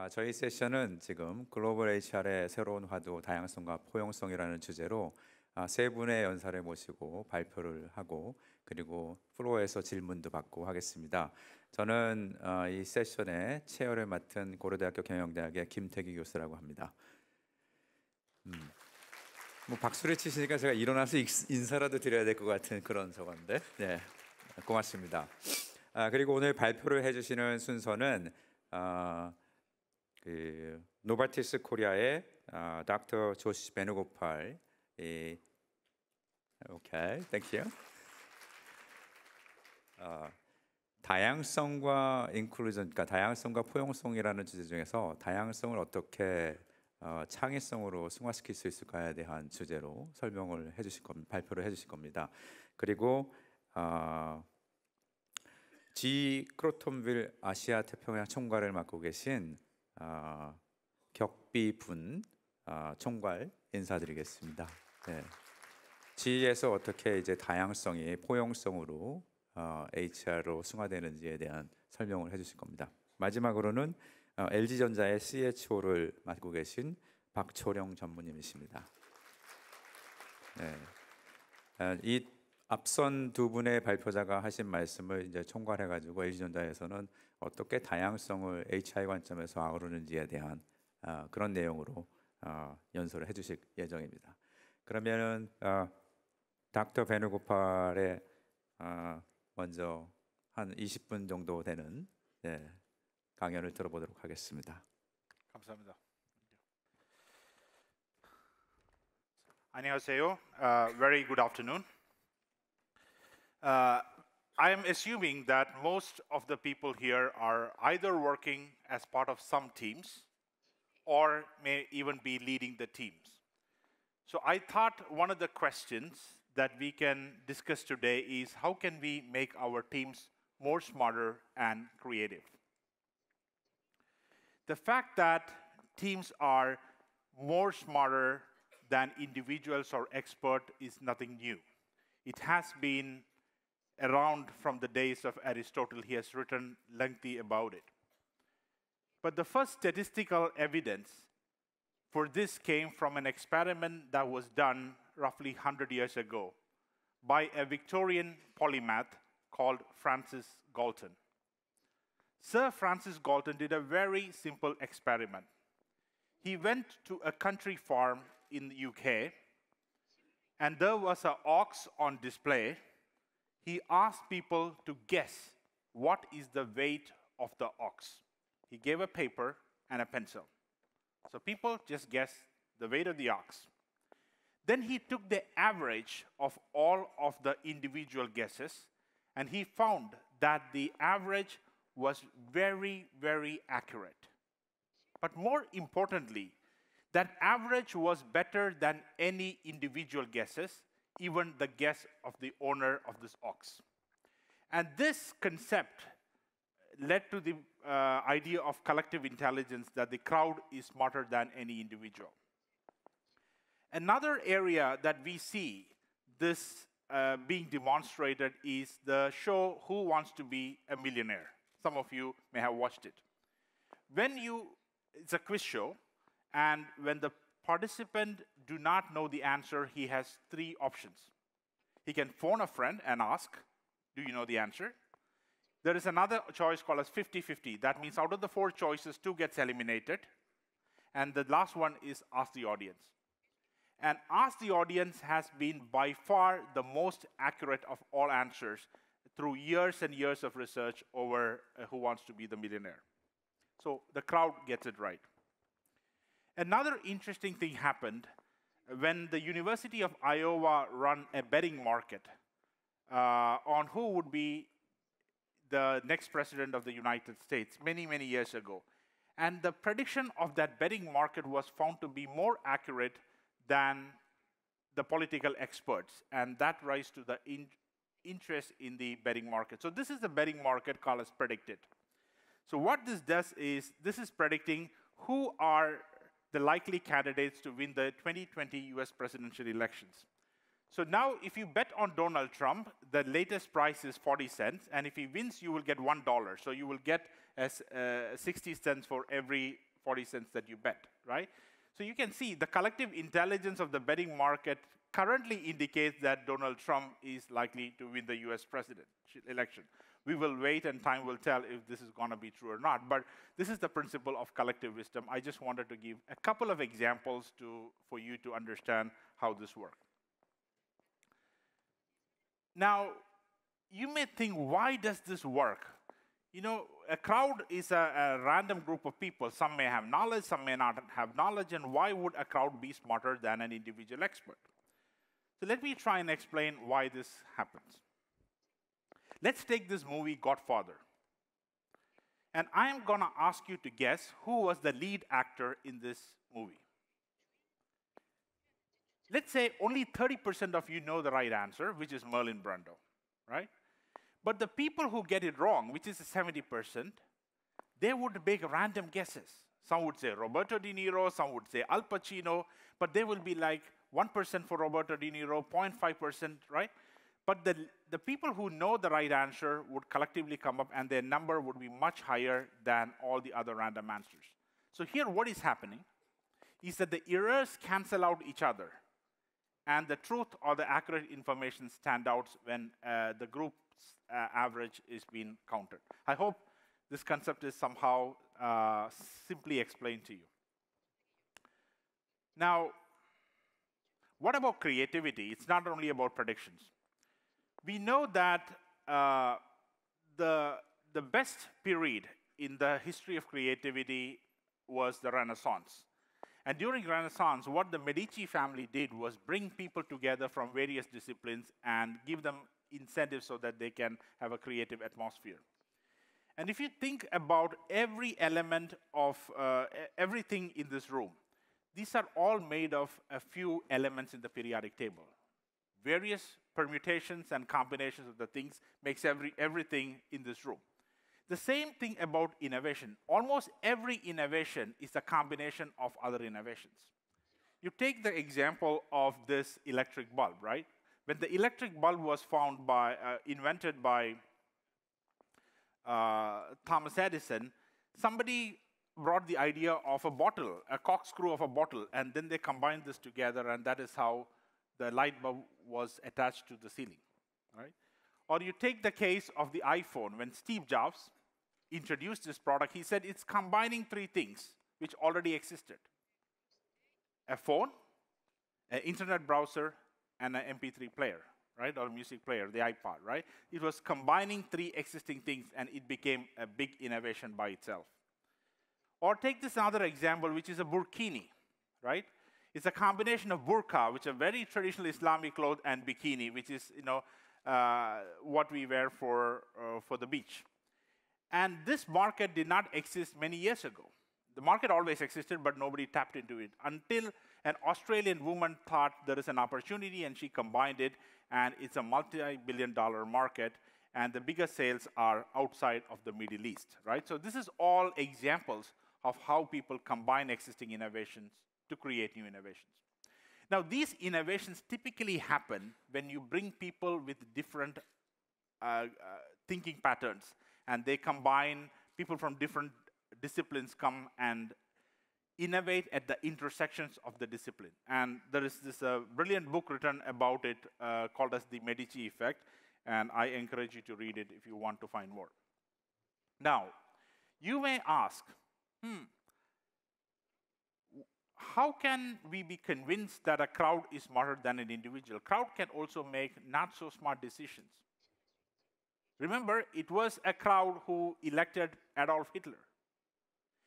저희 세션은 지금 글로벌 HR의 새로운 화두, 다양성과 포용성이라는 주제로 세 분의 연사를 모시고 발표를 하고 그리고 플로어에서 질문도 받고 하겠습니다. 저는 이 세션의 체어를 맡은 고려대학교 경영대학의 김태기 교수라고 합니다. 뭐 박수를 치시니까 제가 일어나서 인사라도 드려야 될 것 같은 그런 저건데, 네, 고맙습니다. 그리고 오늘 발표를 해주시는 순서는 노바티스 코리아의 닥터 조시 베누고팔, 오케이, 땡큐. 다양성과 인클루전, 그러니까 다양성과 포용성이라는 주제 중에서 다양성을 어떻게 창의성으로 승화시킬 수 있을까에 대한 주제로 설명을 해주실 겁니다. 발표를 해주실 겁니다. 그리고 G 크로톤빌 아시아 태평양 총괄을 맡고 계신 격비분 총괄 인사드리겠습니다. 네. G에서 어떻게 이제 다양성이 포용성으로 HR로 승화되는지에 대한 설명을 해주실 겁니다. 마지막으로는 LG전자의 CHO를 맡고 계신 박초령 전무님이십니다. 네. 이 앞선 두 분의 발표자가 하신 말씀을 이제 총괄해가지고 LG전자에서는 어떻게 다양성을 HI 관점에서 아우르는지에 대한 그런 내용으로 연설을 해주실 예정입니다. 그러면은 닥터 베누고팔의 먼저 한 20분 정도 되는 강연을 들어보도록 하겠습니다. 감사합니다. 안녕하세요. Very good afternoon. I am assuming that most of the people here are either working as part of some teams or may even be leading the teams. So I thought one of the questions that we can discuss today is how can we make our teams more smarter and creative? The fact that teams are more smarter than individuals or experts is nothing new. It has been around from the days of Aristotle. He has written lengthy about it. But the first statistical evidence for this came from an experiment that was done roughly 100 years ago by a Victorian polymath called Francis Galton. Sir Francis Galton did a very simple experiment. He went to a country farm in the UK, and there was an ox on display. He asked people to guess what is the weight of the ox. He gave a paper and a pencil. So people just guessed the weight of the ox. Then he took the average of all of the individual guesses, and he found that the average was very, very accurate. But more importantly, that average was better than any individual guesses, even the guess of the owner of this ox. And this concept led to the idea of collective intelligence, that the crowd is smarter than any individual. Another area that we see this being demonstrated is the show Who Wants to Be a Millionaire? Some of you may have watched it. It's a quiz show, and when the participant do not know the answer, he has three options. He can phone a friend and ask, do you know the answer? There is another choice called as 50-50. That means out of the four choices, two gets eliminated. And the last one is ask the audience. And ask the audience has been by far the most accurate of all answers through years and years of research over Who Wants to Be the Millionaire. So the crowd gets it right. Another interesting thing happened when the University of Iowa ran a betting market on who would be the next president of the United States many, many years ago. And the prediction of that betting market was found to be more accurate than the political experts, and that raised to the interest in the betting market. So this is the betting market called as predicted. So what this does is, this is predicting who are the likely candidates to win the 2020 US presidential elections. So now if you bet on Donald Trump, the latest price is 40 cents, and if he wins, you will get $1. So you will get 60 cents for every 40 cents that you bet, right? So you can see the collective intelligence of the betting market currently indicates that Donald Trump is likely to win the US president election. We will wait and time will tell if this is going to be true or not. But this is the principle of collective wisdom. I just wanted to give a couple of examples for you to understand how this works. Now, you may think, why does this work? You know, a crowd is a random group of people. Some may have knowledge, some may not have knowledge, and why would a crowd be smarter than an individual expert? So let me try and explain why this happens. Let's take this movie, Godfather. And I am going to ask you to guess who was the lead actor in this movie. Let's say only 30% of you know the right answer, which is Marlon Brando, right? But the people who get it wrong, which is 70%, they would make random guesses. Some would say Roberto De Niro, some would say Al Pacino, but they will be like 1% for Roberto De Niro, 0.5%, right? But the people who know the right answer would collectively come up, and their number would be much higher than all the other random answers. So here what is happening is that the errors cancel out each other, and the truth or the accurate information stand out when the group's average is being counted. I hope this concept is somehow simply explained to you. Now, what about creativity? It's not only about predictions. We know that the best period in the history of creativity was the Renaissance. And during Renaissance, what the Medici family did was bring people together from various disciplines and give them incentives so that they can have a creative atmosphere. And if you think about every element of everything in this room, these are all made of a few elements in the periodic table. Various permutations and combinations of the things makes everything in this room. The same thing about innovation. Almost every innovation is a combination of other innovations. You take the example of this electric bulb, right? When the electric bulb was invented by Thomas Edison, somebody brought the idea of a bottle, a corkscrew of a bottle, and then they combined this together, and that is how the light bulb was attached to the ceiling, right? Or you take the case of the iPhone. When Steve Jobs introduced this product, he said it's combining three things which already existed: a phone, an internet browser, and an MP3 player, right? Or music player, the iPod, right? It was combining three existing things, and it became a big innovation by itself. Or take this another example, which is a burkini, right? It's a combination of burqa, which is a very traditional Islamic cloth, and bikini, which is what we wear for the beach. And this market did not exist many years ago. The market always existed, but nobody tapped into it until an Australian woman thought there is an opportunity, and she combined it, and it's a multi-billion-dollar market, and the biggest sales are outside of the Middle East, right? So this is all examples of how people combine existing innovations to create new innovations. Now, these innovations typically happen when you bring people with different thinking patterns, and they combine. People from different disciplines come and innovate at the intersections of the discipline. And there is this brilliant book written about it called as The Medici Effect, and I encourage you to read it if you want to find more. Now, you may ask, how can we be convinced that a crowd is smarter than an individual? Crowd can also make not so smart decisions. Remember, it was a crowd who elected Adolf Hitler.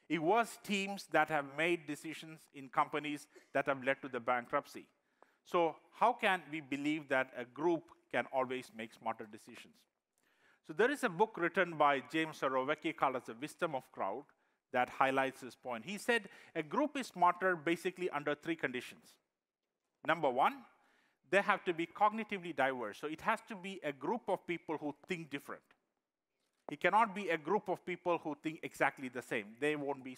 It was teams that have made decisions in companies that have led to the bankruptcy. So how can we believe that a group can always make smarter decisions? So there is a book written by James Surowiecki called as The Wisdom of Crowd that highlights this point. He said a group is smarter basically under three conditions. Number one, they have to be cognitively diverse. So it has to be a group of people who think different. It cannot be a group of people who think exactly the same. They won't be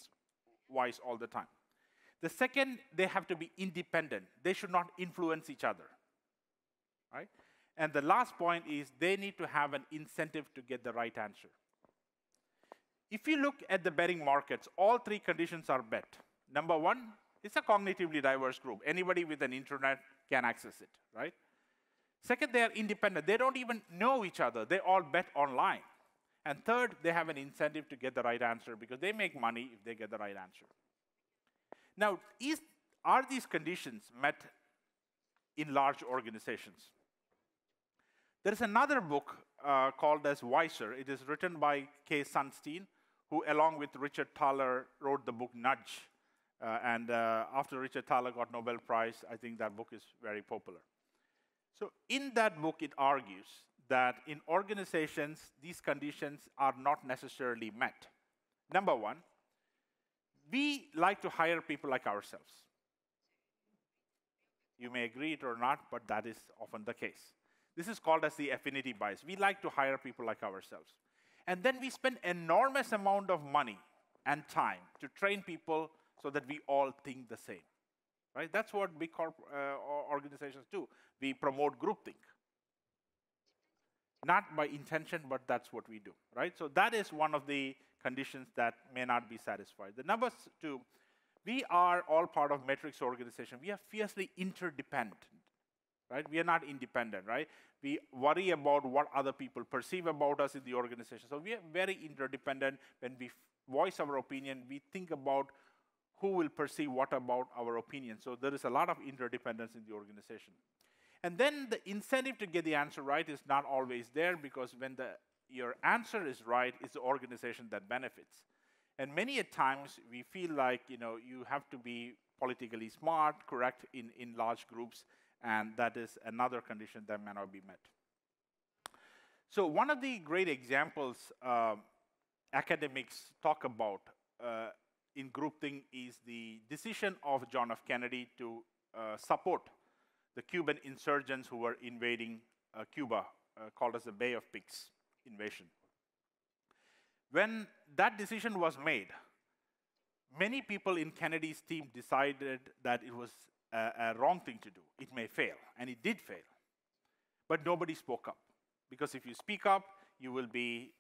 wise all the time. The second, they have to be independent. They should not influence each other. right? And the last point is they need to have an incentive to get the right answer. If you look at the betting markets, all three conditions are met. Number one, it's a cognitively diverse group. Anybody with an internet can access it, right? Second, they are independent. They don't even know each other. They all bet online. And third, they have an incentive to get the right answer because they make money if they get the right answer. Now, are these conditions met in large organizations? There is another book called as Wiser. It is written by Kay Sunstein, who along with Richard Thaler wrote the book Nudge. After Richard Thaler got Nobel Prize, I think that book is very popular. So in that book, it argues that in organizations, these conditions are not necessarily met. Number one, we like to hire people like ourselves. You may agree it or not, but that is often the case. This is called as the affinity bias. We like to hire people like ourselves. And then we spend enormous amount of money and time to train people so that we all think the same. Right? That's what big organizations do. We promote groupthink. Not by intention, but that's what we do. Right? So that is one of the conditions that may not be satisfied. The number two, we are all part of Matrix organization. We are fiercely interdependent. Right? We are not independent, right? We worry about what other people perceive about us in the organization. So we are very interdependent. When we voice our opinion, we think about who will perceive what about our opinion. So there is a lot of interdependence in the organization. And then the incentive to get the answer right is not always there because when your answer is right, it's the organization that benefits. And many a times we feel like you have to be politically smart, correct in large groups, and that is another condition that may not be met. So one of the great examples academics talk about in groupthink is the decision of John F. Kennedy to support the Cuban insurgents who were invading Cuba, called as the Bay of Pigs invasion. When that decision was made, many people in Kennedy's team decided that it was a wrong thing to do. It may fail, and it did fail. But nobody spoke up, because if you speak up, you will be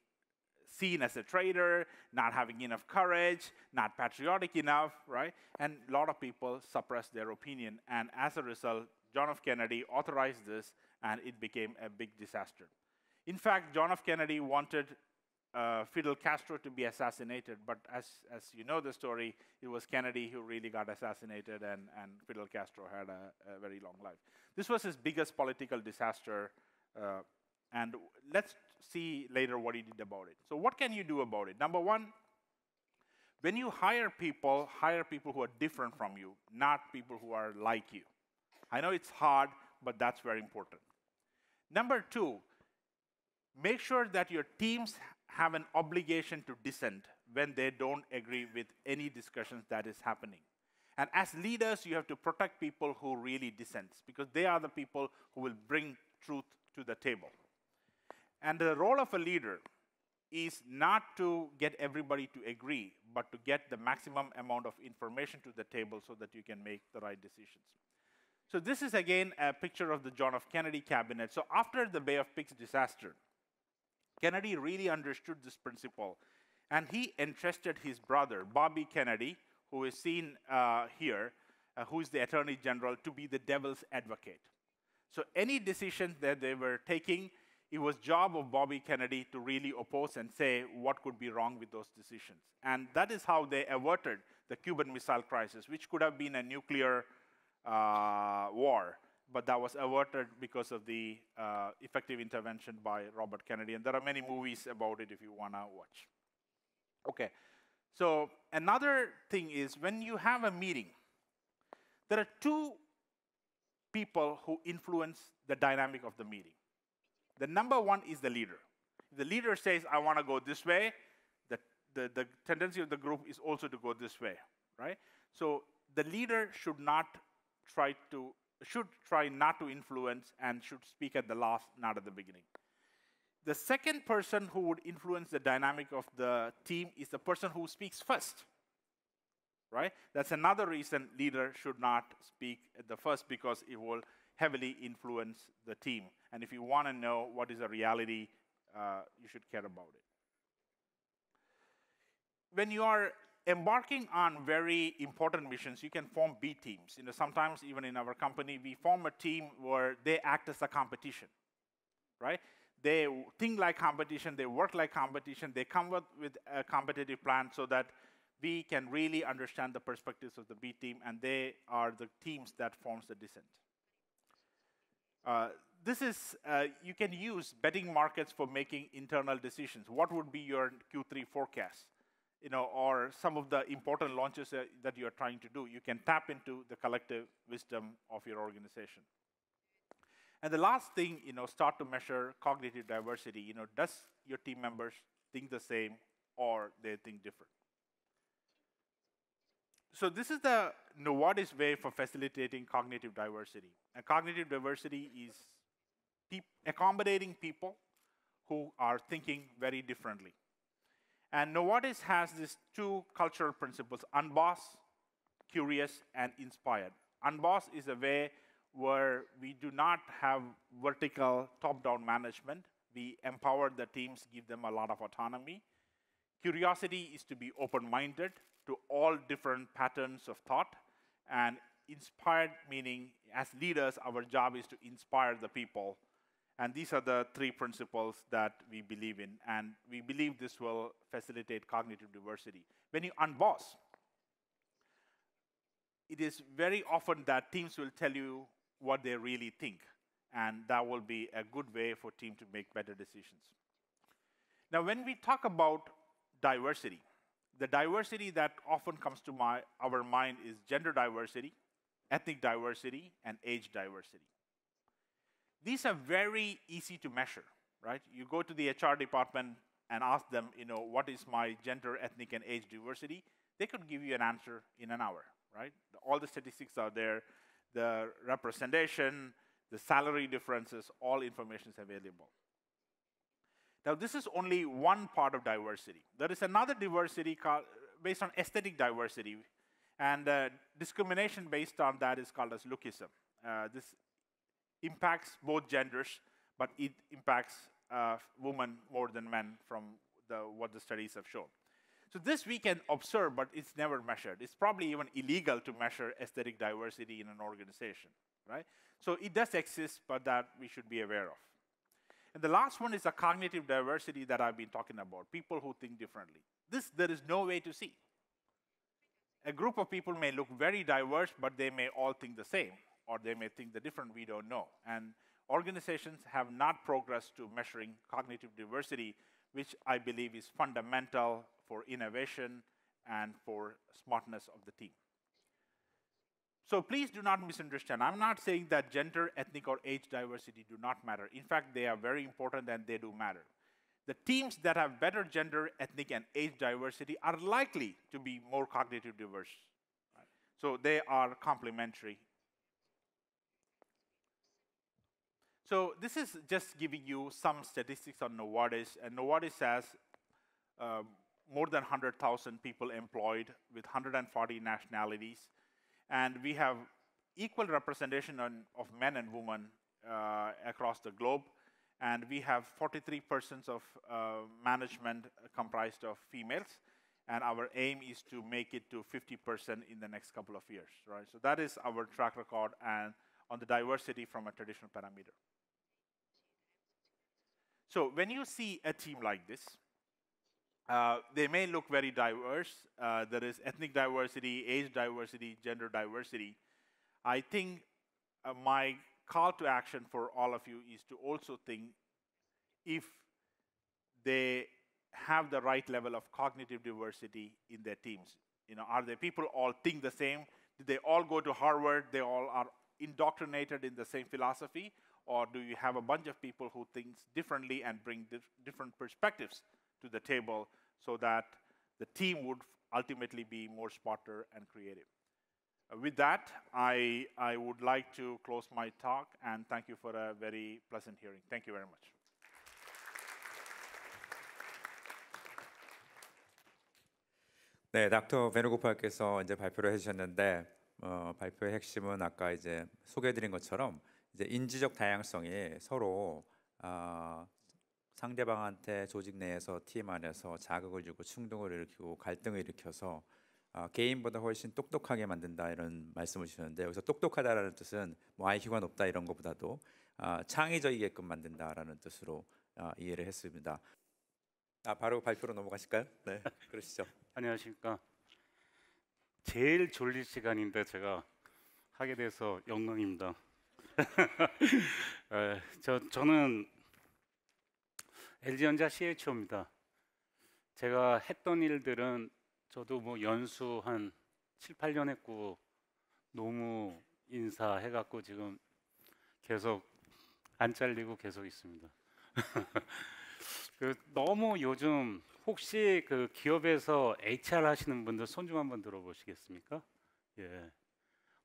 seen as a traitor, not having enough courage, not patriotic enough, right? And a lot of people suppressed their opinion, and as a result, John F. Kennedy authorized this, and it became a big disaster. In fact, John F. Kennedy wanted Fidel Castro to be assassinated, but as you know the story, it was Kennedy who really got assassinated, and Fidel Castro had a very long life. This was his biggest political disaster, and let's see later what he did about it. So what can you do about it? Number one, when you hire people who are different from you, not people who are like you. I know it's hard, but that's very important. Number two, make sure that your teams have an obligation to dissent when they don't agree with any discussions that is happening. And as leaders, you have to protect people who really dissent, because they are the people who will bring truth to the table. And the role of a leader is not to get everybody to agree, but to get the maximum amount of information to the table so that you can make the right decisions. So this is again a picture of the John F. Kennedy cabinet. So after the Bay of Pigs disaster, Kennedy really understood this principle, and he entrusted his brother, Bobby Kennedy, who is seen here, who is the Attorney General, to be the devil's advocate. So any decision that they were taking, it was job of Bobby Kennedy to really oppose and say what could be wrong with those decisions. And that is how they averted the Cuban Missile Crisis, which could have been a nuclear war, but that was averted because of the effective intervention by Robert Kennedy. And there are many movies about it if you want to watch. Okay, so another thing is when you have a meeting, there are two people who influence the dynamic of the meeting. The number one is the leader. If the leader says, I want to go this way, the tendency of the group is also to go this way, right? So the leader should try not to influence and should speak at the last, not at the beginning. The second person who would influence the dynamic of the team is the person who speaks first, right? That's another reason leader should not speak at the first, because it will heavily influence the team. And if you want to know what is the reality, you should care about it. When you are embarking on very important missions, you can form B teams. Sometimes even in our company, we form a team where they act as a competition, right? They think like competition, they work like competition, they come up with a competitive plan so that we can really understand the perspectives of the B team, and they are the teams that forms the dissent. You can use betting markets for making internal decisions. What would be your Q3 forecast? Or some of the important launches that you are trying to do. You can tap into the collective wisdom of your organization. And the last thing, start to measure cognitive diversity. Does your team members think the same or they think different? So this is the Novartis way for facilitating cognitive diversity. And cognitive diversity is accommodating people who are thinking very differently. And Novartis has these two cultural principles: unbossed, curious, and inspired. Unbossed is a way where we do not have vertical top-down management. We empower the teams, give them a lot of autonomy. Curiosity is to be open-minded to all different patterns of thought. And inspired meaning, as leaders, our job is to inspire the people. And these are the three principles that we believe in. And we believe this will facilitate cognitive diversity. When you unboss, it is very often that teams will tell you what they really think. And that will be a good way for teams to make better decisions. Now, when we talk about diversity, the diversity that often comes to our mind is gender diversity, ethnic diversity, and age diversity. These are very easy to measure, right? You go to the HR department and ask them, what is my gender, ethnic, and age diversity? They could give you an answer in an hour, right? All the statistics are there, the representation, the salary differences, all information is available. Now, this is only one part of diversity. There is another diversity based on aesthetic diversity, and discrimination based on that is called as lookism. This impacts both genders, but it impacts women more than men from what the studies have shown. So this we can observe, but it's never measured. It's probably even illegal to measure aesthetic diversity in an organization, right? So it does exist, but that we should be aware of. And the last one is the cognitive diversity that I've been talking about, people who think differently. This there is no way to see. A group of people may look very diverse, but they may all think the same, or they may think the different, we don't know. And organizations have not progressed to measuring cognitive diversity, which I believe is fundamental for innovation and for smartness of the team. So please do not misunderstand. I'm not saying that gender, ethnic, or age diversity do not matter. In fact, they are very important and they do matter. The teams that have better gender, ethnic, and age diversity are likely to be more cognitive diverse. Right? So they are complementary. So this is just giving you some statistics on Novartis. And Novartis has more than 100,000 people employed with 140 nationalities. And we have equal representation of men and women across the globe. And we have 43% of management comprised of females. And our aim is to make it to 50% in the next couple of years, right? So that is our track record and on the diversity from a traditional parameter. So when you see a team like this, they may look very diverse. There is ethnic diversity, age diversity, gender diversity. I think my call to action for all of you is to also think if they have the right level of cognitive diversity in their teams. Are the people all think the same? Did they all go to Harvard? They all are indoctrinated in the same philosophy? Or do you have a bunch of people who think differently and bring different perspectives to the table so that the team would ultimately be more smarter and creative? With that, I would like to close my talk and thank you for a very pleasant hearing. Thank you very much. 네, 닥터 베누고팔께서 이제 발표를 해주셨는데 발표의 핵심은 아까 이제 소개해드린 것처럼 이제 인지적 다양성이 서로 상대방한테 조직 내에서 팀 안에서 자극을 주고 충동을 일으키고 갈등을 일으켜서 개인보다 훨씬 똑똑하게 만든다 이런 말씀을 주셨는데 여기서 똑똑하다라는 뜻은 뭐 IQ가 높다 이런 것보다도 창의적이게끔 만든다라는 뜻으로 이해를 했습니다. 바로 발표로 넘어가실까요? 네, 그러시죠. 안녕하십니까. 제일 졸릴 시간인데 제가 하게 돼서 영광입니다. 저는 LG전자 CHO입니다. 제가 했던 일들은 저도 뭐 연수 한 7, 8년 했고 노무 인사 해갖고 지금 계속 안 잘리고 계속 있습니다. 너무 요즘 혹시 그 기업에서 HR 하시는 분들 손 좀 한번 들어보시겠습니까? 예.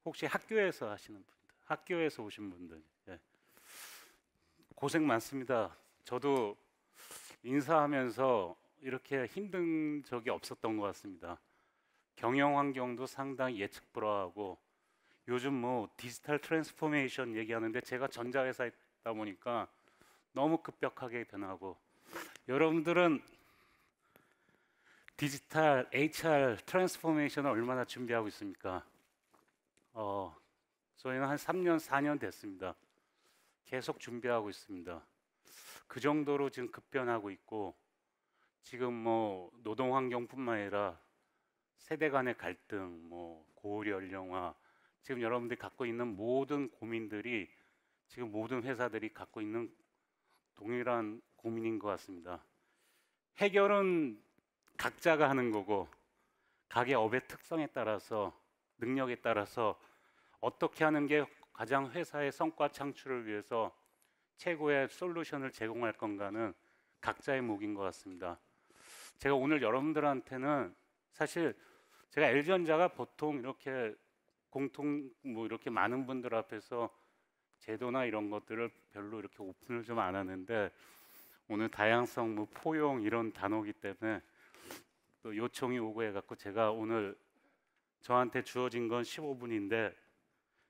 혹시 학교에서 하시는 분들, 학교에서 오신 분들, 예. 고생 많습니다. 저도 인사하면서 이렇게 힘든 적이 없었던 것 같습니다. 경영 환경도 상당히 예측 불허하고 요즘 뭐 디지털 트랜스포메이션 얘기하는데 제가 전자회사에 있다 보니까 너무 급격하게 변하고 여러분들은 디지털 HR 트랜스포메이션을 얼마나 준비하고 있습니까? 저희는 한 3년, 4년 됐습니다. 계속 준비하고 있습니다. 그 정도로 지금 급변하고 있고 지금 뭐 노동 환경뿐만 아니라 세대 간의 갈등, 뭐 고령 연령화, 지금 여러분들이 갖고 있는 모든 고민들이 지금 모든 회사들이 갖고 있는 동일한 고민인 것 같습니다. 해결은 각자가 하는 거고 각의 업의 특성에 따라서 능력에 따라서 어떻게 하는 게 가장 회사의 성과 창출을 위해서 최고의 솔루션을 제공할 건가는 각자의 몫인 것 같습니다. 제가 오늘 여러분들한테는 사실 제가 LG전자가 보통 이렇게 공통 뭐 이렇게 많은 분들 앞에서 제도나 이런 것들을 별로 이렇게 오픈을 좀 안 하는데 오늘 다양성, 뭐 포용 이런 단어기 때문에 또 요청이 오고 해갖고 제가 오늘 저한테 주어진 건 15분인데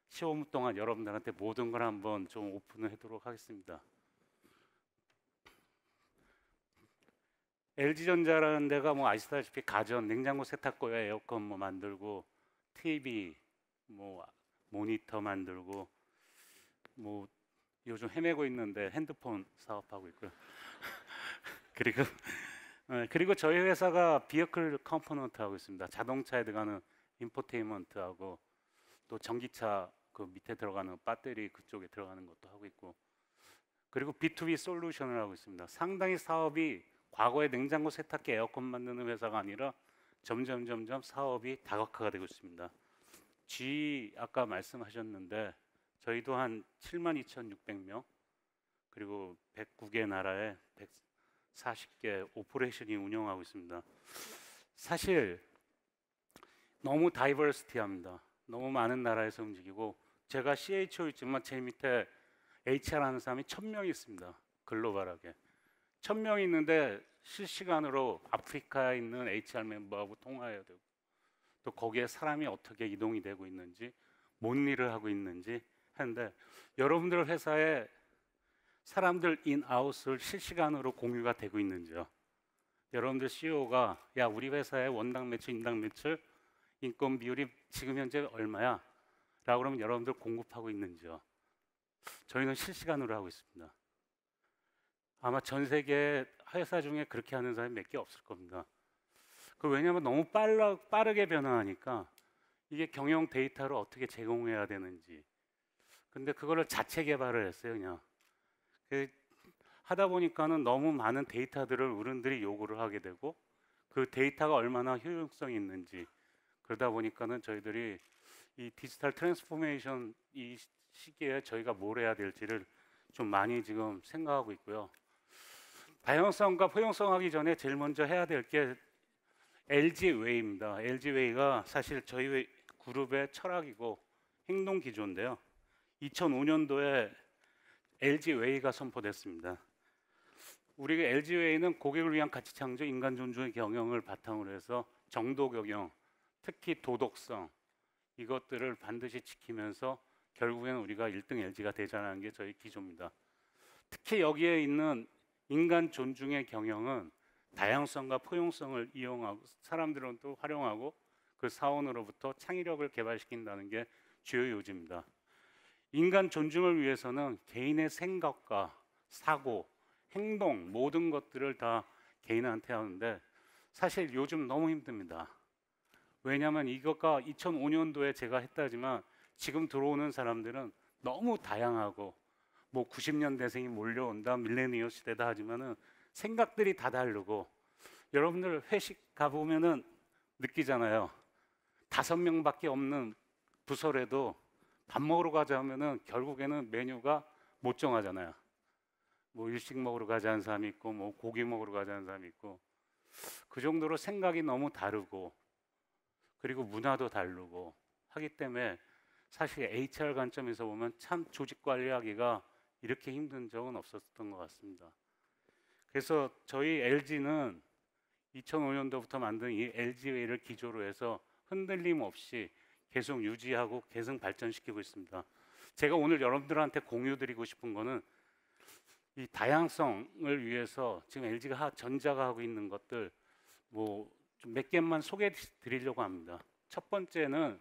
15분 동안 여러분들한테 모든 걸 한번 좀 오픈을 하도록 하겠습니다. LG전자라는 데가 뭐 아시다시피 가전, 냉장고 세탁고에 에어컨 뭐 만들고 TV, 뭐 모니터 만들고 뭐 요즘 헤매고 있는데 핸드폰 사업하고 있고요. 그리고 저희 회사가 비어클 컴포넌트 하고 있습니다. 자동차에 들어가는 인포테인먼트하고 또 전기차 그 밑에 들어가는 배터리 그쪽에 들어가는 것도 하고 있고 그리고 B2B 솔루션을 하고 있습니다. 상당히 사업이 과거에 냉장고 세탁기 에어컨 만드는 회사가 아니라 점점 사업이 다각화가 되고 있습니다. G 아까 말씀하셨는데 저희도 한 72,600명 그리고 109개 나라에 140개 오퍼레이션이 운영하고 있습니다. 사실 너무 다이버시티합니다. 너무 많은 나라에서 움직이고 제가 CHO이지만 제 밑에 HR 하는 사람이 1,000명이 있습니다. 글로벌하게 1,000명이 있는데 실시간으로 아프리카에 있는 HR 멤버하고 통화해야 되고 또 거기에 사람이 어떻게 이동이 되고 있는지 뭔 일을 하고 있는지 하는데 여러분들 회사에 사람들 인아웃을 실시간으로 공유가 되고 있는지요? 여러분들 CEO가 야 우리 회사의 원당 매출, 인당 매출, 인건 비율이 지금 현재 얼마야? 라고 그러면 여러분들 공급하고 있는지요? 저희는 실시간으로 하고 있습니다. 아마 전 세계 회사 중에 그렇게 하는 사람이 몇 개 없을 겁니다. 왜냐하면 너무 빠르게 변화하니까 이게 경영 데이터를 어떻게 제공해야 되는지 근데 그거를 자체 개발을 했어요. 그냥 하다 보니까는 너무 많은 데이터들을 어른들이 요구를 하게 되고 그 데이터가 얼마나 효용성이 있는지 그러다 보니까는 저희들이 이 디지털 트랜스포메이션 이 시기에 저희가 뭘 해야 될지를 좀 많이 지금 생각하고 있고요. 다양성과 포용성 하기 전에 제일 먼저 해야 될 게 LG 웨이입니다. LG 웨이가 사실 저희 그룹의 철학이고 행동 기조인데요. 2005년도에 LG 웨이가 선포됐습니다. 우리 LG 웨이는 고객을 위한 가치 창조, 인간 존중의 경영을 바탕으로 해서 정도 경영, 특히 도덕성 이것들을 반드시 지키면서 결국에는 우리가 1등 LG가 되자는 게 저희 기조입니다. 특히 여기에 있는 인간 존중의 경영은 다양성과 포용성을 이용하고 사람들은 또 활용하고 그 사원으로부터 창의력을 개발시킨다는 게 주요 요지입니다. 인간 존중을 위해서는 개인의 생각과 사고, 행동 모든 것들을 다 개인한테 하는데 사실 요즘 너무 힘듭니다. 왜냐하면 이것과 2005년도에 제가 했다지만 지금 들어오는 사람들은 너무 다양하고 뭐 90년대생이 몰려온다 밀레니얼 시대다 하지만은 생각들이 다 다르고 여러분들 회식 가보면은 느끼잖아요. 5명밖에 없는 부설에도 밥 먹으러 가자 하면은 결국에는 메뉴가 못 정하잖아요. 뭐 일식 먹으러 가자는 사람이 있고 뭐 고기 먹으러 가자는 사람이 있고 그 정도로 생각이 너무 다르고 그리고 문화도 다르고 하기 때문에 사실 HR 관점에서 보면 참 조직 관리하기가 이렇게 힘든 적은 없었던 것 같습니다. 그래서 저희 LG는 2005년도부터 만든 이 LG웨이를 기조로 해서 흔들림 없이 계속 유지하고 계속 발전시키고 있습니다. 제가 오늘 여러분들한테 공유드리고 싶은 거는 이 다양성을 위해서 지금 LG가 전자가 하고 있는 것들 뭐 좀 몇 개만 소개해 드리려고 합니다. 첫 번째는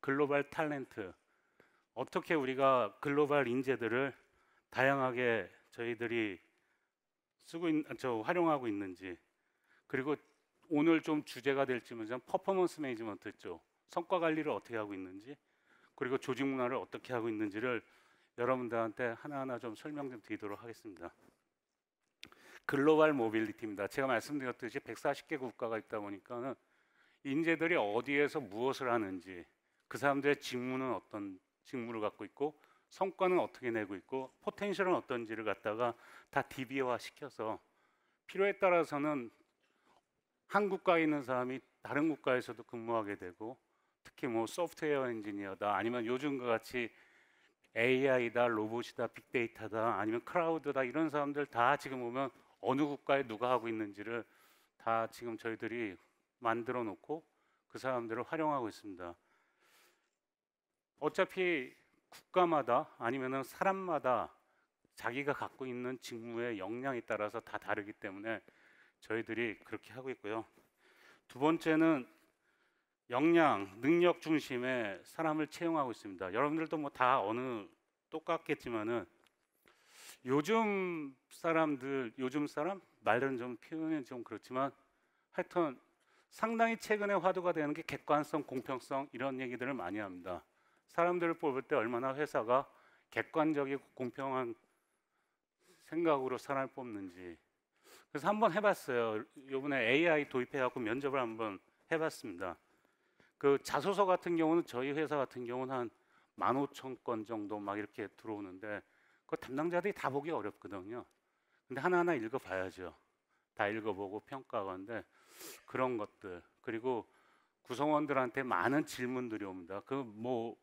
글로벌 탤런트. 어떻게 우리가 글로벌 인재들을 다양하게 저희들이 활용하고 있는지, 그리고 오늘 좀 주제가 될지 모르지만 퍼포먼스 매니지먼트 쪽 성과 관리를 어떻게 하고 있는지, 그리고 조직 문화를 어떻게 하고 있는지를 여러분들한테 하나하나 좀 설명 좀 드리도록 하겠습니다. 글로벌 모빌리티입니다. 제가 말씀드렸듯이 140개 국가가 있다 보니까는 인재들이 어디에서 무엇을 하는지, 그 사람들의 직무는 어떤 직무를 갖고 있고 성과는 어떻게 내고 있고 포텐셜은 어떤지를 갖다가 다 DB화 시켜서 필요에 따라서는 한 국가에 있는 사람이 다른 국가에서도 근무하게 되고, 특히 뭐 소프트웨어 엔지니어다 아니면 요즘과 같이 AI다 로봇이다 빅데이터다 아니면 클라우드다 이런 사람들 다 지금 보면 어느 국가에 누가 하고 있는지를 다 지금 저희들이 만들어 놓고 그 사람들을 활용하고 있습니다. 어차피 국가마다 아니면은 사람마다 자기가 갖고 있는 직무의 역량에 따라서 다 다르기 때문에 저희들이 그렇게 하고 있고요. 두 번째는 역량, 능력 중심의 사람을 채용하고 있습니다. 여러분들도 뭐 다 어느 똑같겠지만은 요즘 사람들, 요즘 사람 말은 좀 표현이 좀 그렇지만 하여튼 상당히 최근에 화두가 되는 게 객관성, 공평성 이런 얘기들을 많이 합니다. 사람들을 뽑을 때 얼마나 회사가 객관적이고 공평한 생각으로 사람을 뽑는지. 그래서 한번 해봤어요. 이번에 AI 도입해갖고 면접을 한번 해봤습니다. 그 자소서 같은 경우는 저희 회사 같은 경우는 한 15,000건 정도 막 이렇게 들어오는데 그 담당자들이 다 보기 어렵거든요. 근데 하나하나 읽어봐야죠. 다 읽어보고 평가하는데 그런 것들, 그리고 구성원들한테 많은 질문들이 옵니다. 그 뭐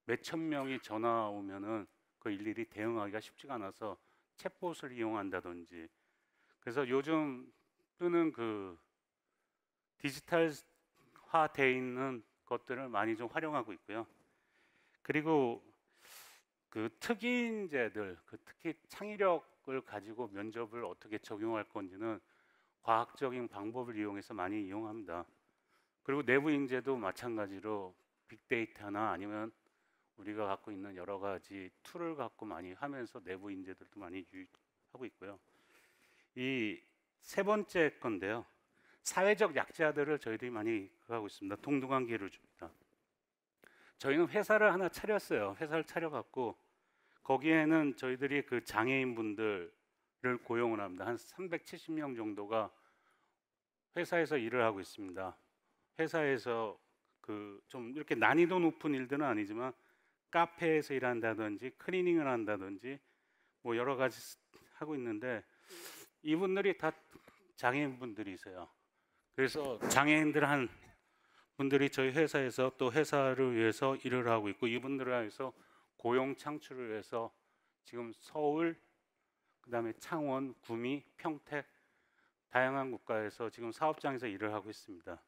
몇천 명이 전화 오면은 그 일일이 대응하기가 쉽지가 않아서 챗봇을 이용한다든지. 그래서 요즘 뜨는 그 디지털화돼 있는 것들을 많이 좀 활용하고 있고요. 그리고 그 특이인재들, 그 특히 창의력을 가지고 면접을 어떻게 적용할 건지는 과학적인 방법을 이용해서 많이 이용합니다. 그리고 내부 인재도 마찬가지로 빅데이터나 아니면 우리가 갖고 있는 여러 가지 툴을 갖고 많이 하면서 내부 인재들도 많이 유입하고 있고요. 이 세 번째 건데요. 사회적 약자들을 저희들이 많이 하고 있습니다. 동등한 기회를 줍니다. 저희는 회사를 하나 차렸어요. 회사를 차려갖고 거기에는 저희들이 그 장애인분들을 고용을 합니다. 한 370명 정도가 회사에서 일을 하고 있습니다. 회사에서 그 좀 이렇게 난이도 높은 일들은 아니지만 카페에서 일한다든지 클리닝을 한다든지 뭐 여러 가지 하고 있는데 이분들이 다 장애인분들이세요. 그래서 장애인들 한 분들이 저희 회사에서 또 회사를 위해서 일을 하고 있고 이분들을 위해서 고용 창출을 위해서 지금 서울, 그다음에 창원, 구미, 평택 다양한 국가에서 지금 사업장에서 일을 하고 있습니다.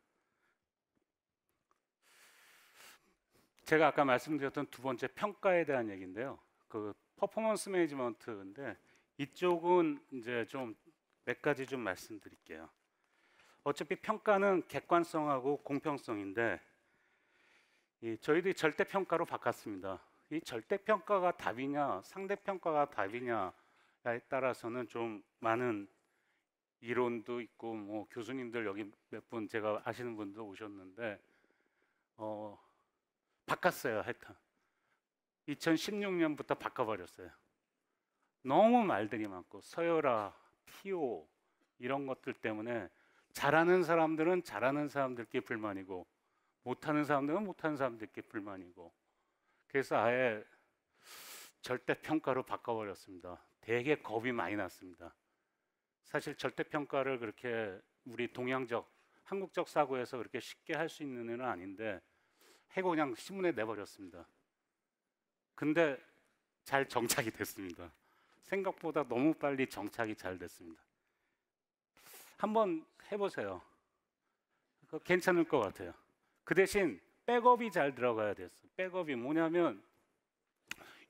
제가 아까 말씀드렸던 두 번째 평가에 대한 얘기인데요. 그 퍼포먼스 매니지먼트인데 이쪽은 이제 좀 몇 가지 좀 말씀드릴게요. 어차피 평가는 객관성하고 공평성인데 저희들이 절대 평가로 바꿨습니다. 이 절대 평가가 답이냐 상대 평가가 답이냐에 따라서는 좀 많은 이론도 있고 뭐 교수님들 여기 몇 분 제가 아시는 분도 오셨는데 바꿨어요. 하여튼 2016년부터 바꿔버렸어요. 너무 말들이 많고 서열화, TO 이런 것들 때문에 잘하는 사람들은 잘하는 사람들께 불만이고 못하는 사람들은 못하는 사람들께 불만이고 그래서 아예 절대평가로 바꿔버렸습니다. 되게 겁이 많이 났습니다. 사실 절대평가를 그렇게 우리 동양적, 한국적 사고에서 그렇게 쉽게 할 수 있는 일은 아닌데 해고 그냥 신문에 내버렸습니다. 근데 잘 정착이 됐습니다. 생각보다 너무 빨리 정착이 잘 됐습니다. 한번 해보세요. 그거 괜찮을 것 같아요. 그 대신 백업이 잘 들어가야 됐어. 백업이 뭐냐면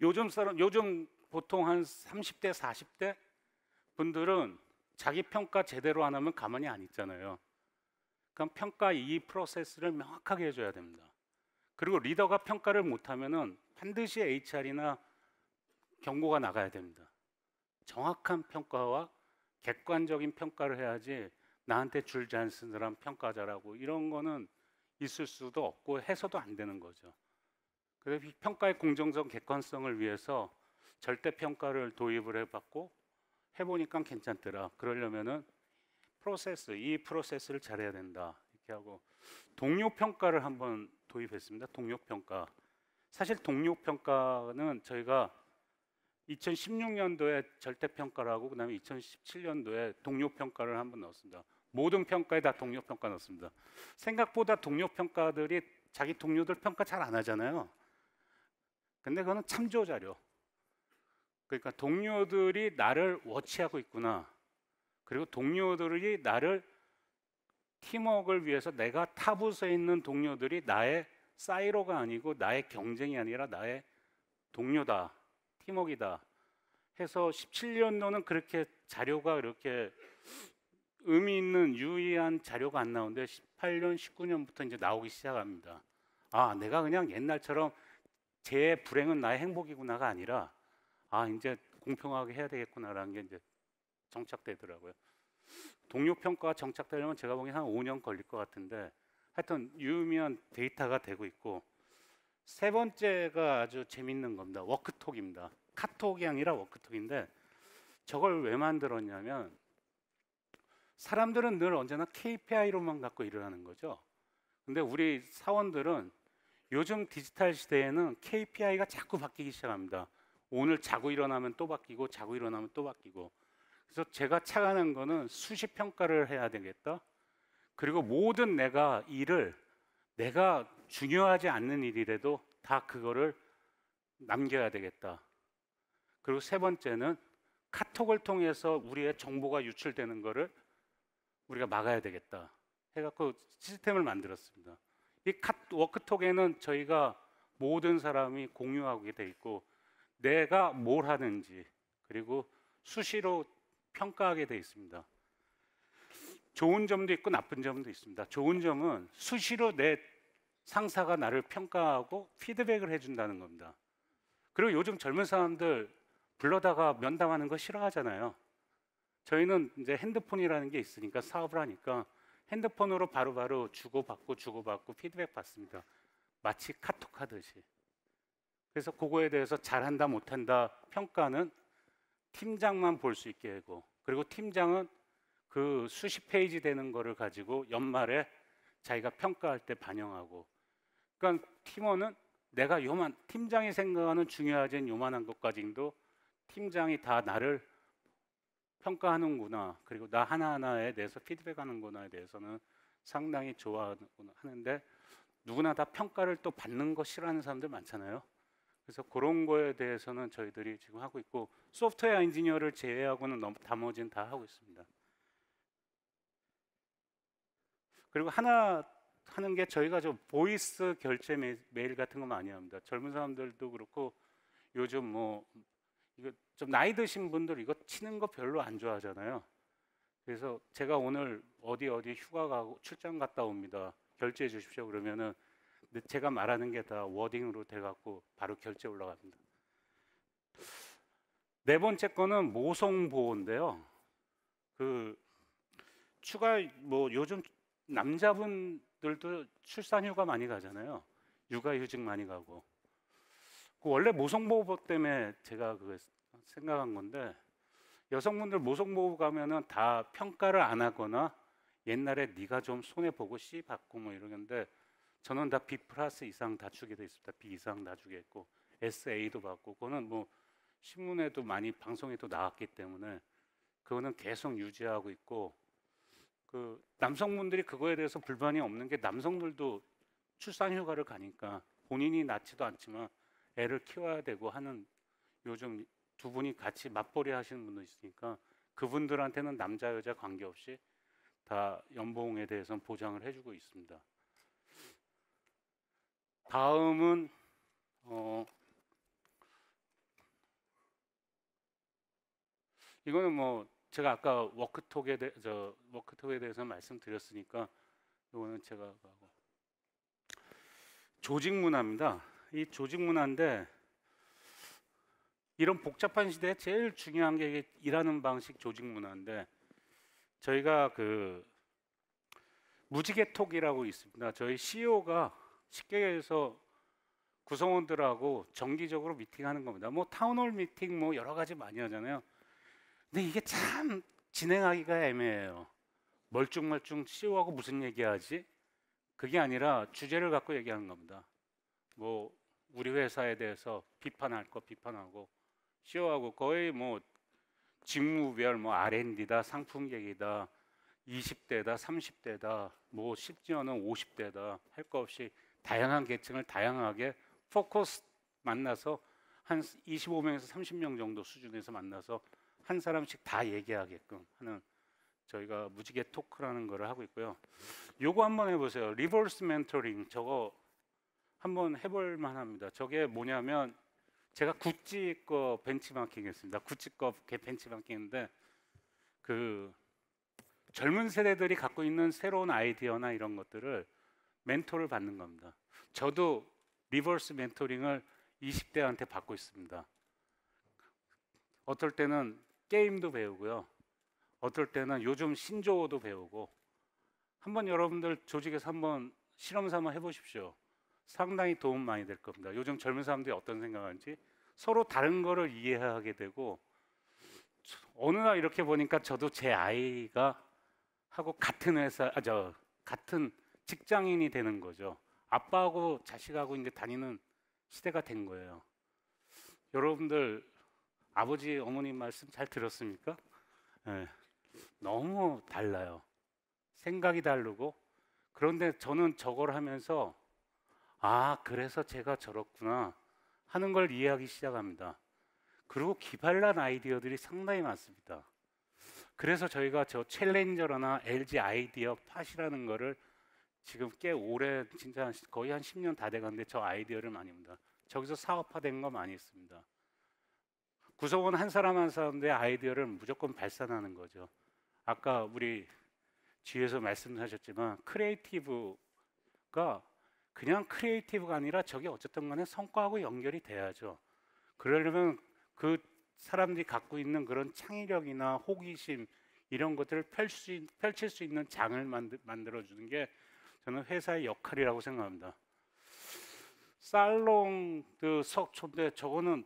요즘 보통 한 30대, 40대 분들은 자기 평가 제대로 안 하면 가만히 안 있잖아요. 그럼 평가 이 프로세스를 명확하게 해줘야 됩니다. 그리고 리더가 평가를 못하면은 반드시 HR이나 경고가 나가야 됩니다. 정확한 평가와 객관적인 평가를 해야지 나한테 줄 잘 쓰는 사람 평가자라고 이런 거는 있을 수도 없고 해서도 안 되는 거죠. 그래서 평가의 공정성, 객관성을 위해서 절대 평가를 도입을 해봤고 해보니까 괜찮더라. 그러려면은 이 프로세스를 잘해야 된다. 이렇게 하고 동료 평가를 한번 도입했습니다. 동료 평가. 사실 동료 평가는 저희가 2016년도에 절대 평가라고 그다음에 2017년도에 동료 평가를 한번 넣었습니다. 모든 평가에 다 동료 평가 넣었습니다. 생각보다 동료 평가들이 자기 동료들 평가 잘 안 하잖아요. 근데 그거는 참조 자료. 그러니까 동료들이 나를 워치하고 있구나. 그리고 동료들이 나를 팀워크를 위해서 내가 탑부서에 있는 동료들이 나의 사이로가 아니고 나의 경쟁이 아니라 나의 동료다. 팀워크이다. 해서 17년도는 그렇게 자료가 그렇게 의미 있는 유의한 자료가 안 나오는데 18년, 19년부터 이제 나오기 시작합니다. 아, 내가 그냥 옛날처럼 제 불행은 나의 행복이구나가 아니라 아, 이제 공평하게 해야 되겠구나라는 게 이제 정착되더라고요. 동료 평가가 정착되려면 제가 보기엔 한 5년 걸릴 것 같은데 하여튼 유의미한 데이터가 되고 있고 세 번째가 아주 재밌는 겁니다. 워크톡입니다. 카톡이 아니라 워크톡인데 저걸 왜 만들었냐면 사람들은 늘 언제나 KPI로만 갖고 일을 하는 거죠. 근데 우리 사원들은 요즘 디지털 시대에는 KPI가 자꾸 바뀌기 시작합니다. 오늘 자고 일어나면 또 바뀌고 자고 일어나면 또 바뀌고 그래서 제가 착안한 거는 수시 평가를 해야 되겠다. 그리고 모든 내가 중요하지 않는 일이라도 다 그거를 남겨야 되겠다. 그리고 세 번째는 카톡을 통해서 우리의 정보가 유출되는 거를 우리가 막아야 되겠다. 해갖고 시스템을 만들었습니다. 이 워크톡에는 저희가 모든 사람이 공유하게 돼 있고 내가 뭘 하는지 그리고 수시로 평가하게 돼 있습니다. 좋은 점도 있고 나쁜 점도 있습니다. 좋은 점은 수시로 내 상사가 나를 평가하고 피드백을 해준다는 겁니다. 그리고 요즘 젊은 사람들 불러다가 면담하는 거 싫어하잖아요. 저희는 이제 핸드폰이라는 게 있으니까 사업을 하니까 핸드폰으로 바로바로 주고받고 피드백 받습니다. 마치 카톡 하듯이. 그래서 그거에 대해서 잘한다 못한다 평가는 팀장만 볼 수 있게 하고 그리고 팀장은 그 수십 페이지 되는 거를 가지고 연말에 자기가 평가할 때 반영하고 그러니까 팀원은 내가 팀장이 생각하는 중요하지 않은 요만한 것까지도 팀장이 다 나를 평가하는구나 그리고 나 하나하나에 대해서 피드백하는구나에 대해서는 상당히 좋아하는데 누구나 다 평가를 또 받는 거 싫어하는 사람들 많잖아요. 그래서 그런 거에 대해서는 저희들이 지금 하고 있고 소프트웨어 엔지니어를 제외하고는 나머지는 다 하고 있습니다. 그리고 하나 하는 게 저희가 좀 보이스 결제 메일 같은 거 많이 합니다. 젊은 사람들도 그렇고 요즘 뭐 이거 좀 나이 드신 분들 이거 치는 거 별로 안 좋아하잖아요. 그래서 제가 오늘 어디 휴가 가고 출장 갔다 옵니다. 결제해 주십시오. 그러면은 제가 말하는 게 다 워딩으로 돼 갖고 바로 결제 올라갑니다. 네 번째 거는 모성 보호인데요. 그 추가 뭐 요즘 남자분들도 출산휴가 많이 가잖아요. 육아휴직 많이 가고. 그 원래 모성보호법 때문에 제가 그거 생각한 건데 여성분들 모성보호 가면은 다 평가를 안 하거나 옛날에 네가 좀 손해 보고 C 받고 뭐 이러는데 저는 다 B 플러스 이상 다 주게 돼 있습니다. B 이상 다 주게 했고 SA도 받고 그거는 뭐 신문에도 많이 방송에도 나왔기 때문에 그거는 계속 유지하고 있고 그 남성분들이 그거에 대해서 불만이 없는 게 남성들도 출산휴가를 가니까 본인이 낳지도 않지만 애를 키워야 되고 하는 요즘 두 분이 같이 맞벌이 하시는 분도 있으니까 그분들한테는 남자 여자 관계없이 다 연봉에 대해서는 보장을 해주고 있습니다. 다음은 이거는 뭐 제가 아까 워크톡에 대해서 말씀드렸으니까 이거는 제가 하고 조직 문화입니다. 이 조직 문화인데 이런 복잡한 시대에 제일 중요한 게 일하는 방식 조직 문화인데 저희가 그 무지개톡이라고 있습니다. 저희 CEO가 쉽게 해서 구성원들하고 정기적으로 미팅하는 겁니다. 뭐 타운홀 미팅 뭐 여러 가지 많이 하잖아요. 근데 이게 참 진행하기가 애매해요. 멀뚱멀뚱 CEO하고 무슨 얘기하지? 그게 아니라 주제를 갖고 얘기하는 겁니다. 뭐 우리 회사에 대해서 비판할 거 비판하고 CEO하고 거의 뭐 직무별 뭐 R&D다 상품 계획이다 20대다 30대다 뭐 심지어는 50대다 할 거 없이 다양한 계층을 다양하게 포커스 만나서 한 25명에서 30명 정도 수준에서 만나서 한 사람씩 다 얘기하게끔 하는 저희가 무지개 토크라는 거를 하고 있고요. 요거 한번 해보세요. 리버스 멘토링 저거 한번 해볼 만합니다. 저게 뭐냐면 제가 구찌 거 벤치마킹 했습니다. 구찌 거 벤치마킹인데 그 젊은 세대들이 갖고 있는 새로운 아이디어나 이런 것들을 멘토를 받는 겁니다. 저도 리버스 멘토링을 20대한테 받고 있습니다. 어떨 때는 게임도 배우고요. 어떨 때는 요즘 신조어도 배우고 한번 여러분들 조직에서 한번 실험 삼아 해보십시오. 상당히 도움 많이 될 겁니다. 요즘 젊은 사람들이 어떤 생각하는지 서로 다른 거를 이해하게 되고 어느 날 이렇게 보니까 저도 제 아이가 하고 같은 회사, 같은 직장인이 되는 거죠. 아빠하고 자식하고 이제 다니는 시대가 된 거예요. 여러분들 아버지 어머님 말씀 잘 들었습니까? 네. 너무 달라요. 생각이 다르고 그런데 저는 저걸 하면서 아 그래서 제가 저렇구나 하는 걸 이해하기 시작합니다. 그리고 기발난 아이디어들이 상당히 많습니다. 그래서 저희가 저 챌린저러나 LG 아이디어 팟이라는 거를 지금 꽤 오래 진짜 거의 한 10년 다 돼가는데 저 아이디어를 많이 합니다. 저기서 사업화된 거 많이 있습니다. 구성원 한 사람 한 사람의 아이디어를 무조건 발산하는 거죠. 아까 우리 뒤에서 말씀하셨지만 크리에이티브가 그냥 크리에이티브가 아니라 저게 어쨌든 간에 성과하고 연결이 돼야죠. 그러려면 그 사람들이 갖고 있는 그런 창의력이나 호기심 이런 것들을 펼칠 수 있는 장을 만들어주는 게 저는 회사의 역할이라고 생각합니다. 살롱 그 석초인데 저거는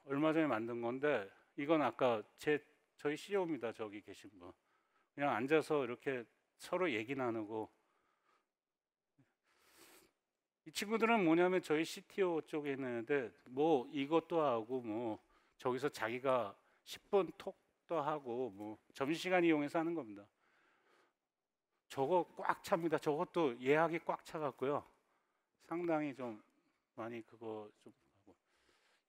얼마 전에 만든 건데 이건 아까 저희 CEO입니다. 저기 계신 분. 그냥 앉아서 이렇게 서로 얘기 나누고 이 친구들은 뭐냐면 저희 CTO 쪽에 있는데 뭐 이것도 하고 뭐 저기서 자기가 10분 톡도 하고 뭐 점심시간 이용해서 하는 겁니다. 저거 꽉 찹니다. 저것도 예약이 꽉 차갖고요. 상당히 좀 많이 그거 좀 하고.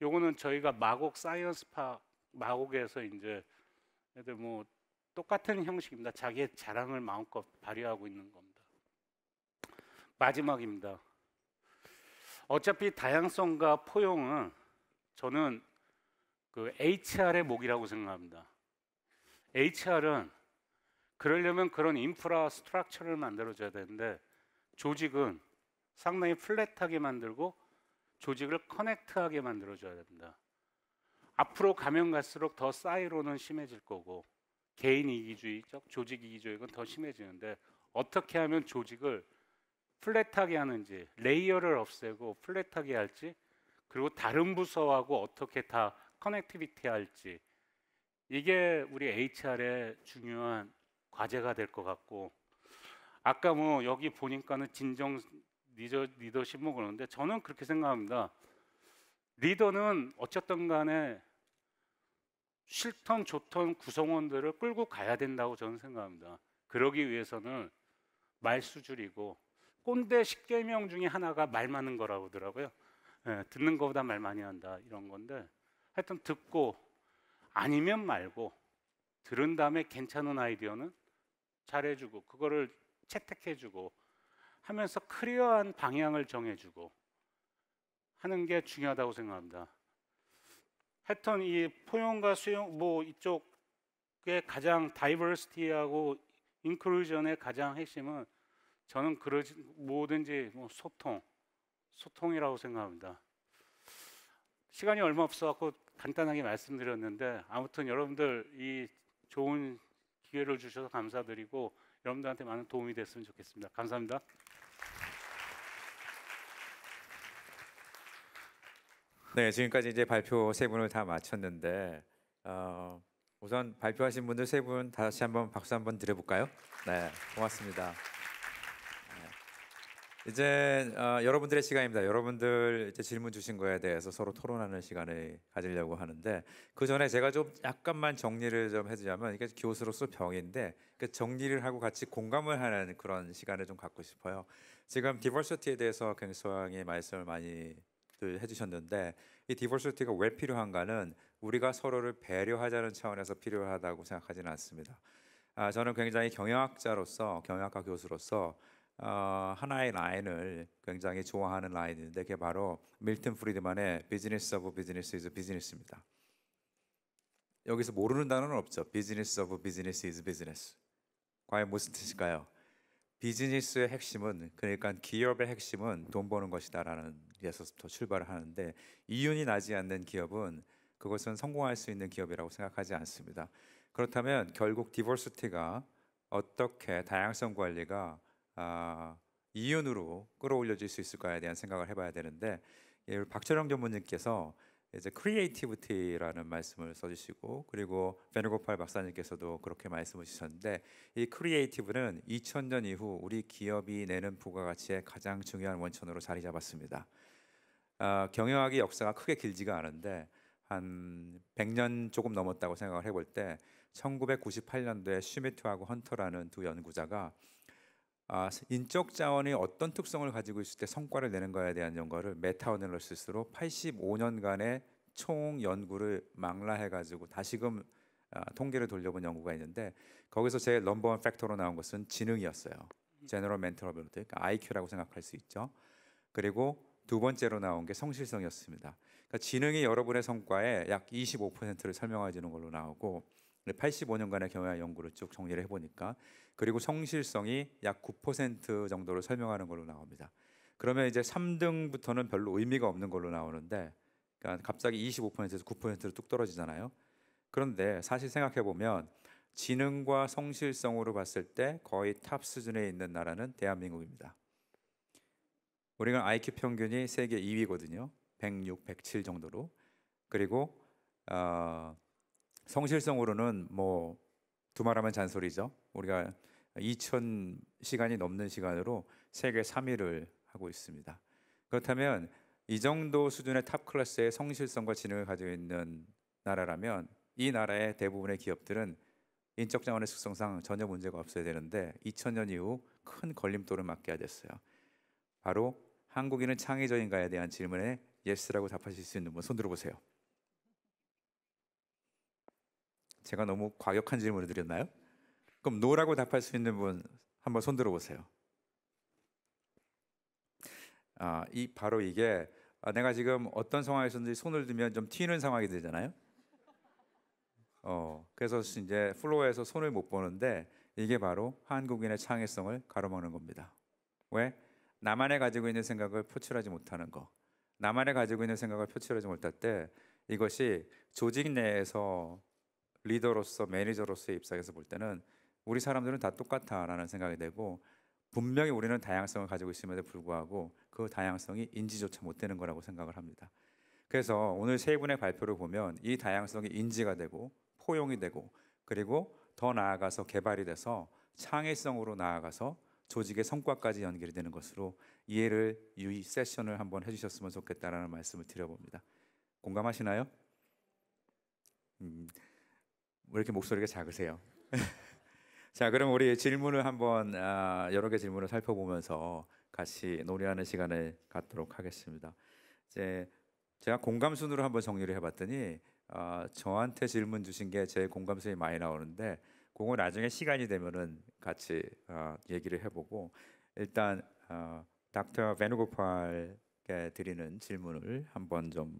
요거는 저희가 마곡 사이언스 파 마곡에서 이제 애들 뭐 똑같은 형식입니다. 자기의 자랑을 마음껏 발휘하고 있는 겁니다. 마지막입니다. 어차피 다양성과 포용은 저는 그 HR의 목이라고 생각합니다. HR은 그러려면 그런 인프라 스트럭처를 만들어줘야 되는데 조직은 상당히 플랫하게 만들고 조직을 커넥트하게 만들어줘야 됩니다. 앞으로 가면 갈수록 더 사이로는 심해질 거고 개인 이기주의적, 조직 이기주의는 더 심해지는데 어떻게 하면 조직을 플랫하게 하는지, 레이어를 없애고 플랫하게 할지, 그리고 다른 부서하고 어떻게 다 커넥티비티 할지, 이게 우리 HR의 중요한 과제가 될 것 같고, 아까 뭐 여기 보니까는 진정 리더십 뭐 그러는데 저는 그렇게 생각합니다. 리더는 어쨌든 간에 싫던 좋던 구성원들을 끌고 가야 된다고 저는 생각합니다. 그러기 위해서는 말수줄이고 꼰대 10계명 중에 하나가 말 많은 거라고 하더라고요. 예, 듣는 것보다 말 많이 한다 이런 건데, 하여튼 듣고 아니면 말고 들은 다음에 괜찮은 아이디어는 잘해주고 그거를 채택해주고 하면서 클리어한 방향을 정해주고 하는 게 중요하다고 생각합니다. 하여튼 이 포용과 수용 뭐 이쪽의 가장 다이버시티하고 인클루전의 가장 핵심은 저는 뭐든지 뭐 소통이라고 생각합니다. 시간이 얼마 없어갖고 간단하게 말씀드렸는데 아무튼 여러분들 이 좋은 기회를 주셔서 감사드리고 여러분들한테 많은 도움이 됐으면 좋겠습니다. 감사합니다. 네, 지금까지 이제 발표 세 분을 다 마쳤는데 우선 발표하신 분들 세 분 다시 한번 박수 한번 드려볼까요? 네, 고맙습니다. 이제 여러분들의 시간입니다. 여러분들 이제 질문 주신 거에 대해서 서로 토론하는 시간을 가지려고 하는데 그 전에 제가 좀 약간만 정리를 좀 해주자면 이게 교수로서 병인데 그 정리를 하고 같이 공감을 하는 그런 시간을 좀 갖고 싶어요. 지금 디버시티에 대해서 굉장히 말씀을 많이 해주셨는데 이 디버시티가 왜 필요한가는 우리가 서로를 배려하자는 차원에서 필요하다고 생각하지는 않습니다. 저는 굉장히 경영학자로서 경영학과 교수로서 하나의 라인을 굉장히 좋아하는 라인인데 그게 바로 밀턴 프리드만의 비즈니스 오브 비즈니스 이즈 비즈니스입니다. 여기서 모르는 단어는 없죠. 비즈니스 오브 비즈니스 이즈 비즈니스. 과연 무슨 뜻일까요? 비즈니스의 핵심은, 그러니까 기업의 핵심은 돈 버는 것이다라는 데서부터 출발을 하는데 이윤이 나지 않는 기업은 그것은 성공할 수 있는 기업이라고 생각하지 않습니다. 그렇다면 결국 디버시티가 어떻게 다양성 관리가 이윤으로 끌어올려질 수 있을까에 대한 생각을 해봐야 되는데 박철영 전무님께서 이제 크리에이티비티라는 말씀을 써주시고 그리고 베네고팔 박사님께서도 그렇게 말씀을 주셨는데 이 크리에이티브는 2000년 이후 우리 기업이 내는 부가가치의 가장 중요한 원천으로 자리 잡았습니다. 경영학의 역사가 크게 길지가 않은데 한 100년 조금 넘었다고 생각을 해볼 때 1998년도에 슈미트하고 헌터라는 두 연구자가 인적 자원이 어떤 특성을 가지고 있을 때 성과를 내는 거에 대한 연구를 메타 어널리시스로 85년간의 총 연구를 망라해가지고 다시금 통계를 돌려본 연구가 있는데 거기서 제일 넘버원 팩터로 나온 것은 지능이었어요. 제너럴 멘털 어빌리티, 그러니까 IQ라고 생각할 수 있죠. 그리고 두 번째로 나온 게 성실성이었습니다. 그러니까 지능이 여러분의 성과의 약 25%를 설명해 주는 걸로 나오고 85년간의 경영 연구를 쭉 정리를 해보니까 그리고 성실성이 약 9% 정도를 설명하는 걸로 나옵니다. 그러면 이제 3등부터는 별로 의미가 없는 걸로 나오는데 그러니까 갑자기 25%에서 9%로 뚝 떨어지잖아요. 그런데 사실 생각해 보면 지능과 성실성으로 봤을 때 거의 탑 수준에 있는 나라는 대한민국입니다. 우리가 IQ 평균이 세계 2위거든요. 106, 107 정도로. 그리고 성실성으로는 뭐 두말하면 잔소리죠. 우리가 2000시간이 넘는 시간으로 세계 3위를 하고 있습니다. 그렇다면 이 정도 수준의 탑 클래스의 성실성과 지능을 가지고 있는 나라라면 이 나라의 대부분의 기업들은 인적 자원의 특성상 전혀 문제가 없어야 되는데 2000년 이후 큰 걸림돌을 맞게 됐어요. 바로 한국인은 창의적인가에 대한 질문에 예스라고 답하실 수 있는 분 손 들어보세요. 제가 너무 과격한 질문을 드렸나요? 그럼 노라고 답할 수 있는 분 한번 손 들어보세요. 이 바로 이게 내가 지금 어떤 상황에서든지 손을 들면 좀 튀는 상황이 되잖아요. 그래서 이제 플로어에서 손을 못 보는데 이게 바로 한국인의 창의성을 가로막는 겁니다. 왜? 나만의 가지고 있는 생각을 표출하지 못하는 거. 나만의 가지고 있는 생각을 표출하지 못할 때 이것이 조직 내에서 리더로서 매니저로서의 입장에서 볼 때는 우리 사람들은 다 똑같아라는 생각이 되고 분명히 우리는 다양성을 가지고 있음에도 불구하고 그 다양성이 인지조차 못 되는 거라고 생각을 합니다. 그래서 오늘 세 분의 발표를 보면 이 다양성이 인지가 되고 포용이 되고 그리고 더 나아가서 개발이 돼서 창의성으로 나아가서 조직의 성과까지 연결이 되는 것으로 이해를 이 세션을 한번 해주셨으면 좋겠다라는 말씀을 드려봅니다. 공감하시나요? 왜 이렇게 목소리가 작으세요? 자, 그럼 우리 질문을 한번 여러 개 질문을 살펴보면서 같이 논의하는 시간을 갖도록 하겠습니다. 이제 제가 공감 순으로 한번 정리를 해봤더니 저한테 질문 주신 게 제 공감수에 많이 나오는데 그거 나중에 시간이 되면은 같이 얘기를 해보고 일단 닥터 베누고팔께 드리는 질문을 한번 좀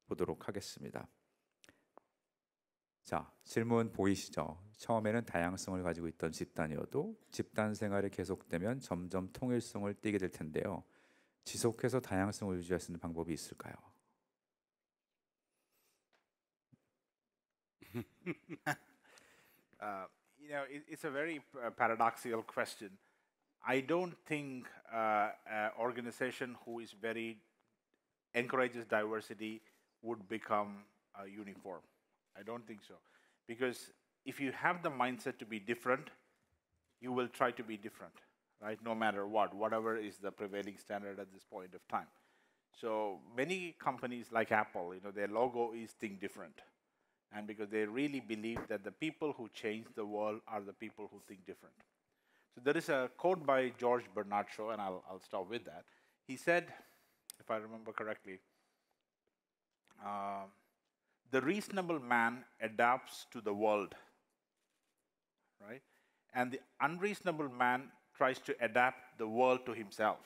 보도록 하겠습니다. 자, 질문 보이시죠? 처음에는 다양성을 가지고 있던 집단이어도 집단 생활이 계속되면 점점 통일성을 띠게 될 텐데요. 지속해서 다양성을 유지할 수 있는 방법이 있을까요? It's a very paradoxical question. I don't think an organization who is very encourages diversity would become uniform. I don't think so, because if you have the mindset to be different, you will try to be different, right? No matter what, whatever is the prevailing standard at this point of time. So many companies like Apple, their logo is think different. And because they really believe that the people who change the world are the people who think different. So there is a quote by George Bernard Shaw, and I'll stop with that. He said, if I remember correctly, the reasonable man adapts to the world, right? And the unreasonable man tries to adapt the world to himself.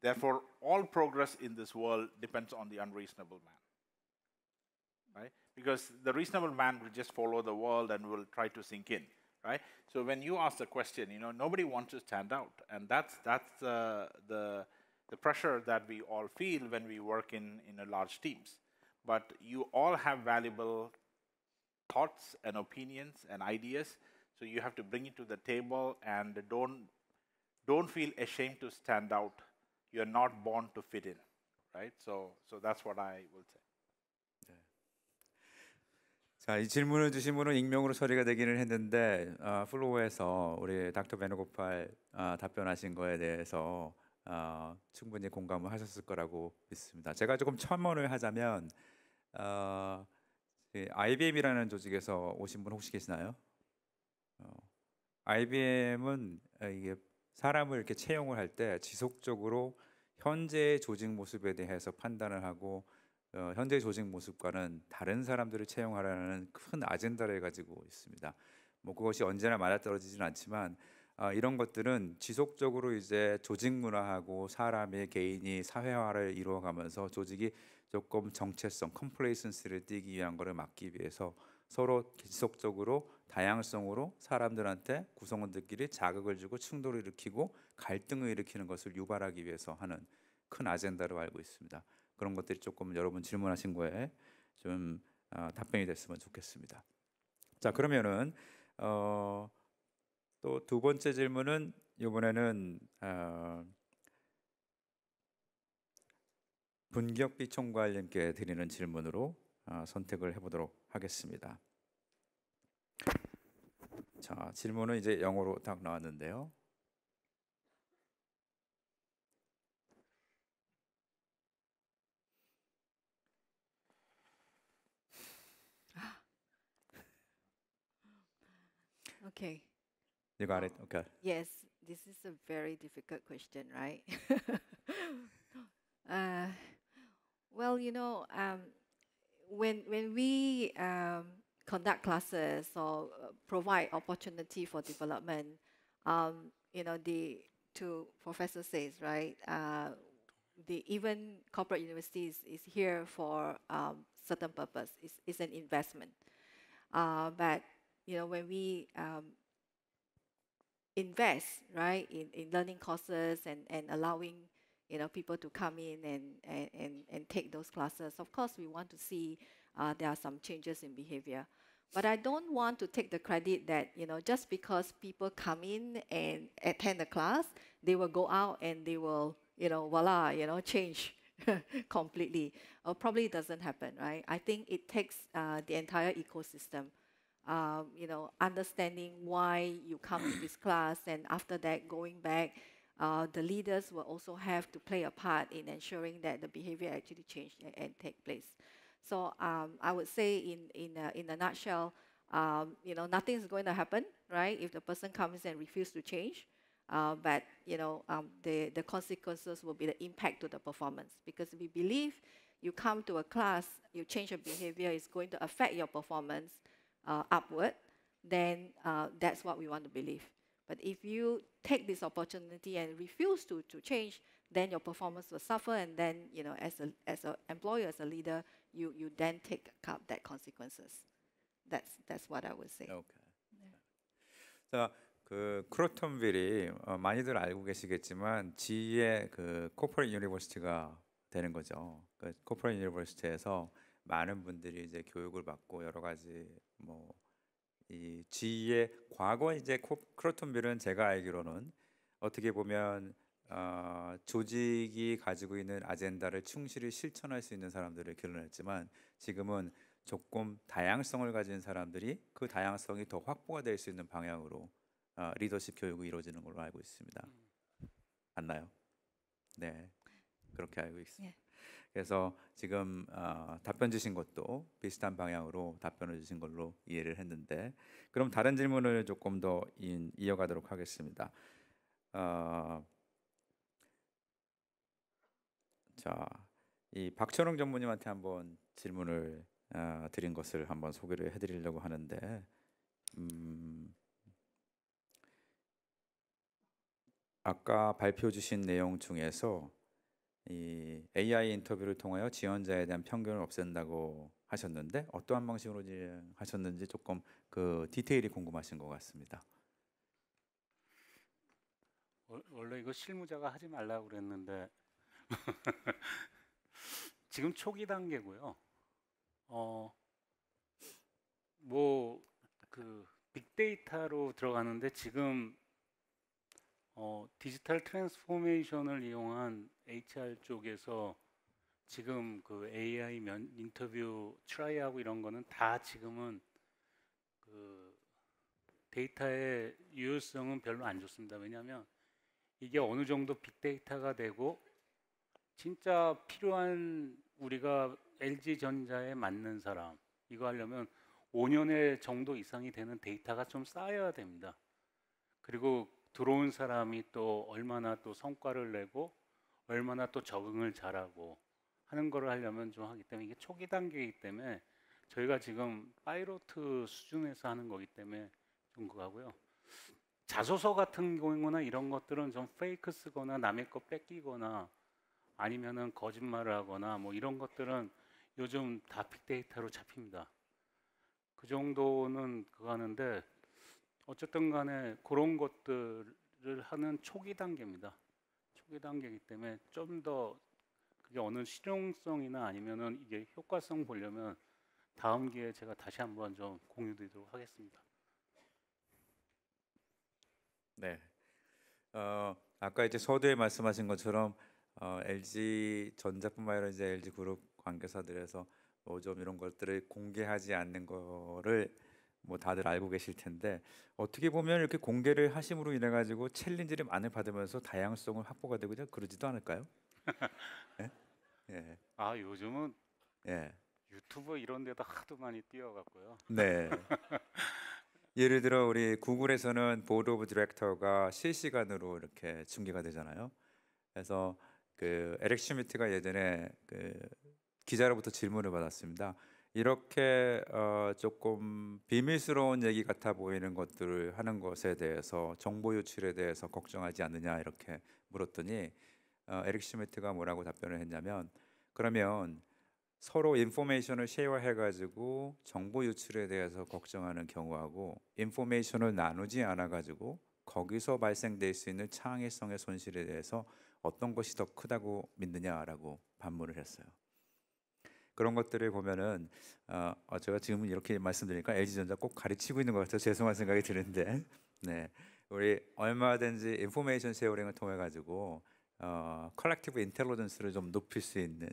Therefore, all progress in this world depends on the unreasonable man, right? Because the reasonable man will just follow the world and will try to sink in, right? So when you ask the question, nobody wants to stand out, and that's the pressure that we all feel when we work in a large teams. But you all have valuable thoughts and opinions and ideas, so you have to bring it to the table and don't feel ashamed to stand out. You're not born to fit in, right? So that's what I will say. 자, 이 질문을 주신 분은 익명으로 처리가 되기는 했는데 플로어에서 우리 닥터 베누고팔 답변하신 거에 대해서 충분히 공감을 하셨을 거라고 믿습니다. 제가 조금 첨언을 하자면 IBM이라는 조직에서 오신 분 혹시 계시나요? IBM은 이게 사람을 이렇게 채용을 할 때 지속적으로 현재의 조직 모습에 대해서 판단을 하고 현재 조직 모습과는 다른 사람들을 채용하라는 큰 아젠다를 가지고 있습니다. 뭐 그것이 언제나 맞아떨어지진 않지만 이런 것들은 지속적으로 이제 조직 문화하고 사람의 개인이 사회화를 이루어가면서 조직이 조금 정체성, 컴플레이선스를 띠기 위한 것을 막기 위해서 서로 지속적으로 다양성으로 사람들한테 구성원들끼리 자극을 주고 충돌을 일으키고 갈등을 일으키는 것을 유발하기 위해서 하는 큰 아젠다로 알고 있습니다. 그런 것들이 조금 여러분 질문하신 거에 좀 답변이 됐으면 좋겠습니다. 자, 그러면은 또 두 번째 질문은 이번에는 분격비 총괄님께 드리는 질문으로 선택을 해보도록 하겠습니다. 자, 질문은 이제 영어로 딱 나왔는데요. Okay. You got it? Okay. Yes, this is a very difficult question, right? Well, when we conduct classes or provide opportunity for development, the two professor says, right? the even corporate universities is here for certain purpose. It's an investment. But when we invest, right, in learning courses and allowing people to come in and take those classes, of course we want to see there are some changes in behavior. But I don't want to take the credit that just because people come in and attend the class, they will go out and they will voila, change completely. Or probably doesn't happen, right? I think it takes the entire ecosystem. Understanding why you come to this class, and after that, going back, the leaders will also have to play a part in ensuring that the behavior actually change and take place. So I would say, in a nutshell, nothing is going to happen, right? If the person comes and refuses to change, but the consequences will be the impact to the performance. Because we believe you come to a class, you change your behavior, it's going to affect your performance upward, then that's what we want to believe. But if you take this opportunity and refuse to change, then your performance will suffer, and then as an employer, as a leader, you then take up that consequences. That's what I would say. 오케이. 자, 그 크로톤빌이 많이들 알고 계시겠지만 G의 그 코퍼레이트 유니버시티가 되는 거죠. 그 코퍼레이트 유니버시티에서 많은 분들이 이제 교육을 받고 여러 가지 이 G의 과거 이제 크로톤빌은 제가 알기로는 어떻게 보면 조직이 가지고 있는 아젠다를 충실히 실천할 수 있는 사람들을 길러냈지만 지금은 조금 다양성을 가진 사람들이 그 다양성이 더 확보가 될 수 있는 방향으로 리더십 교육이 이루어지는 걸로 알고 있습니다. 맞나요? 네, 그렇게 알고 있습니다. 그래서 지금 답변 주신 것도 비슷한 방향으로 답변을 주신 걸로 이해를 했는데, 그럼 다른 질문을 조금 더 이어가도록 하겠습니다. 자, 이 박철웅 전무님한테 한번 질문을 드린 것을 한번 소개를 해드리려고 하는데, 아까 발표 주신 내용 중에서 이 AI 인터뷰를 통하여 지원자에 대한 편견을 없앤다고 하셨는데 어떠한 방식으로 하셨는지 조금 그 디테일이 궁금하신 것 같습니다. 원래 이거 실무자가 하지 말라고 그랬는데 지금 초기 단계고요. 그 빅데이터로 들어가는데 지금 디지털 트랜스포메이션을 이용한 HR 쪽에서 지금 그 AI 인터뷰 트라이하고 이런 거는 다 지금은 그 데이터의 유효성은 별로 안 좋습니다. 왜냐하면 이게 어느 정도 빅데이터가 되고 진짜 필요한 우리가 LG전자에 맞는 사람 이거 하려면 5년의 정도 이상이 되는 데이터가 좀 쌓여야 됩니다. 그리고 들어온 사람이 또 얼마나 또 성과를 내고 얼마나 또 적응을 잘하고 하는 거를 하려면 좀 하기 때문에 이게 초기 단계이기 때문에 저희가 지금 파이로트 수준에서 하는 거기 때문에 좀 그거고요. 자소서 같은 경우나 이런 것들은 좀 페이크 쓰거나 남의 거 뺏기거나 아니면은 거짓말을 하거나 뭐 이런 것들은 요즘 다 빅데이터로 잡힙니다. 그 정도는 그거 하는데 어쨌든 간에 그런 것들을 하는 초기 단계입니다. 초기 단계이기 때문에 좀 더 그게 어느 실용성이나 아니면은 이게 효과성 보려면 다음 기회에 제가 다시 한번 좀 공유드리도록 하겠습니다. 네. 아까 이제 서두에 말씀하신 것처럼 LG 전자뿐만 아니라 이제 LG 그룹 관계사들에서 뭐 좀 이런 것들을 공개하지 않는 거를 뭐 다들 알고 계실 텐데 어떻게 보면 이렇게 공개를 하심으로 인해 가지고 챌린지를 많이 받으면서 다양성을 확보가 되고 그러지도 않을까요? 예? 예. 아 요즘은 예. 유튜브 이런 데도 하도 많이 띄워갖고요. 네. 예를 들어 우리 구글에서는 보드 오브 디렉터가 실시간으로 이렇게 중계가 되잖아요. 그래서 그 에릭 슈미트가 예전에 그 기자로부터 질문을 받았습니다. 이렇게 조금 비밀스러운 얘기 같아 보이는 것들을 하는 것에 대해서 정보 유출에 대해서 걱정하지 않느냐 이렇게 물었더니 에릭 슈미트가 뭐라고 답변을 했냐면 그러면 서로 인포메이션을 쉐어해가지고 정보 유출에 대해서 걱정하는 경우하고 인포메이션을 나누지 않아가지고 거기서 발생될 수 있는 창의성의 손실에 대해서 어떤 것이 더 크다고 믿느냐라고 반문을 했어요. 그런 것들을 보면은 제가 지금 이렇게 말씀드리니까 LG전자 꼭 가르치고 있는 것 같아서 죄송한 생각이 드는데 네, 우리 얼마든지 인포메이션 쉐어링을 통해 가지고 컬렉티브 인텔리전스를 좀 높일 수 있는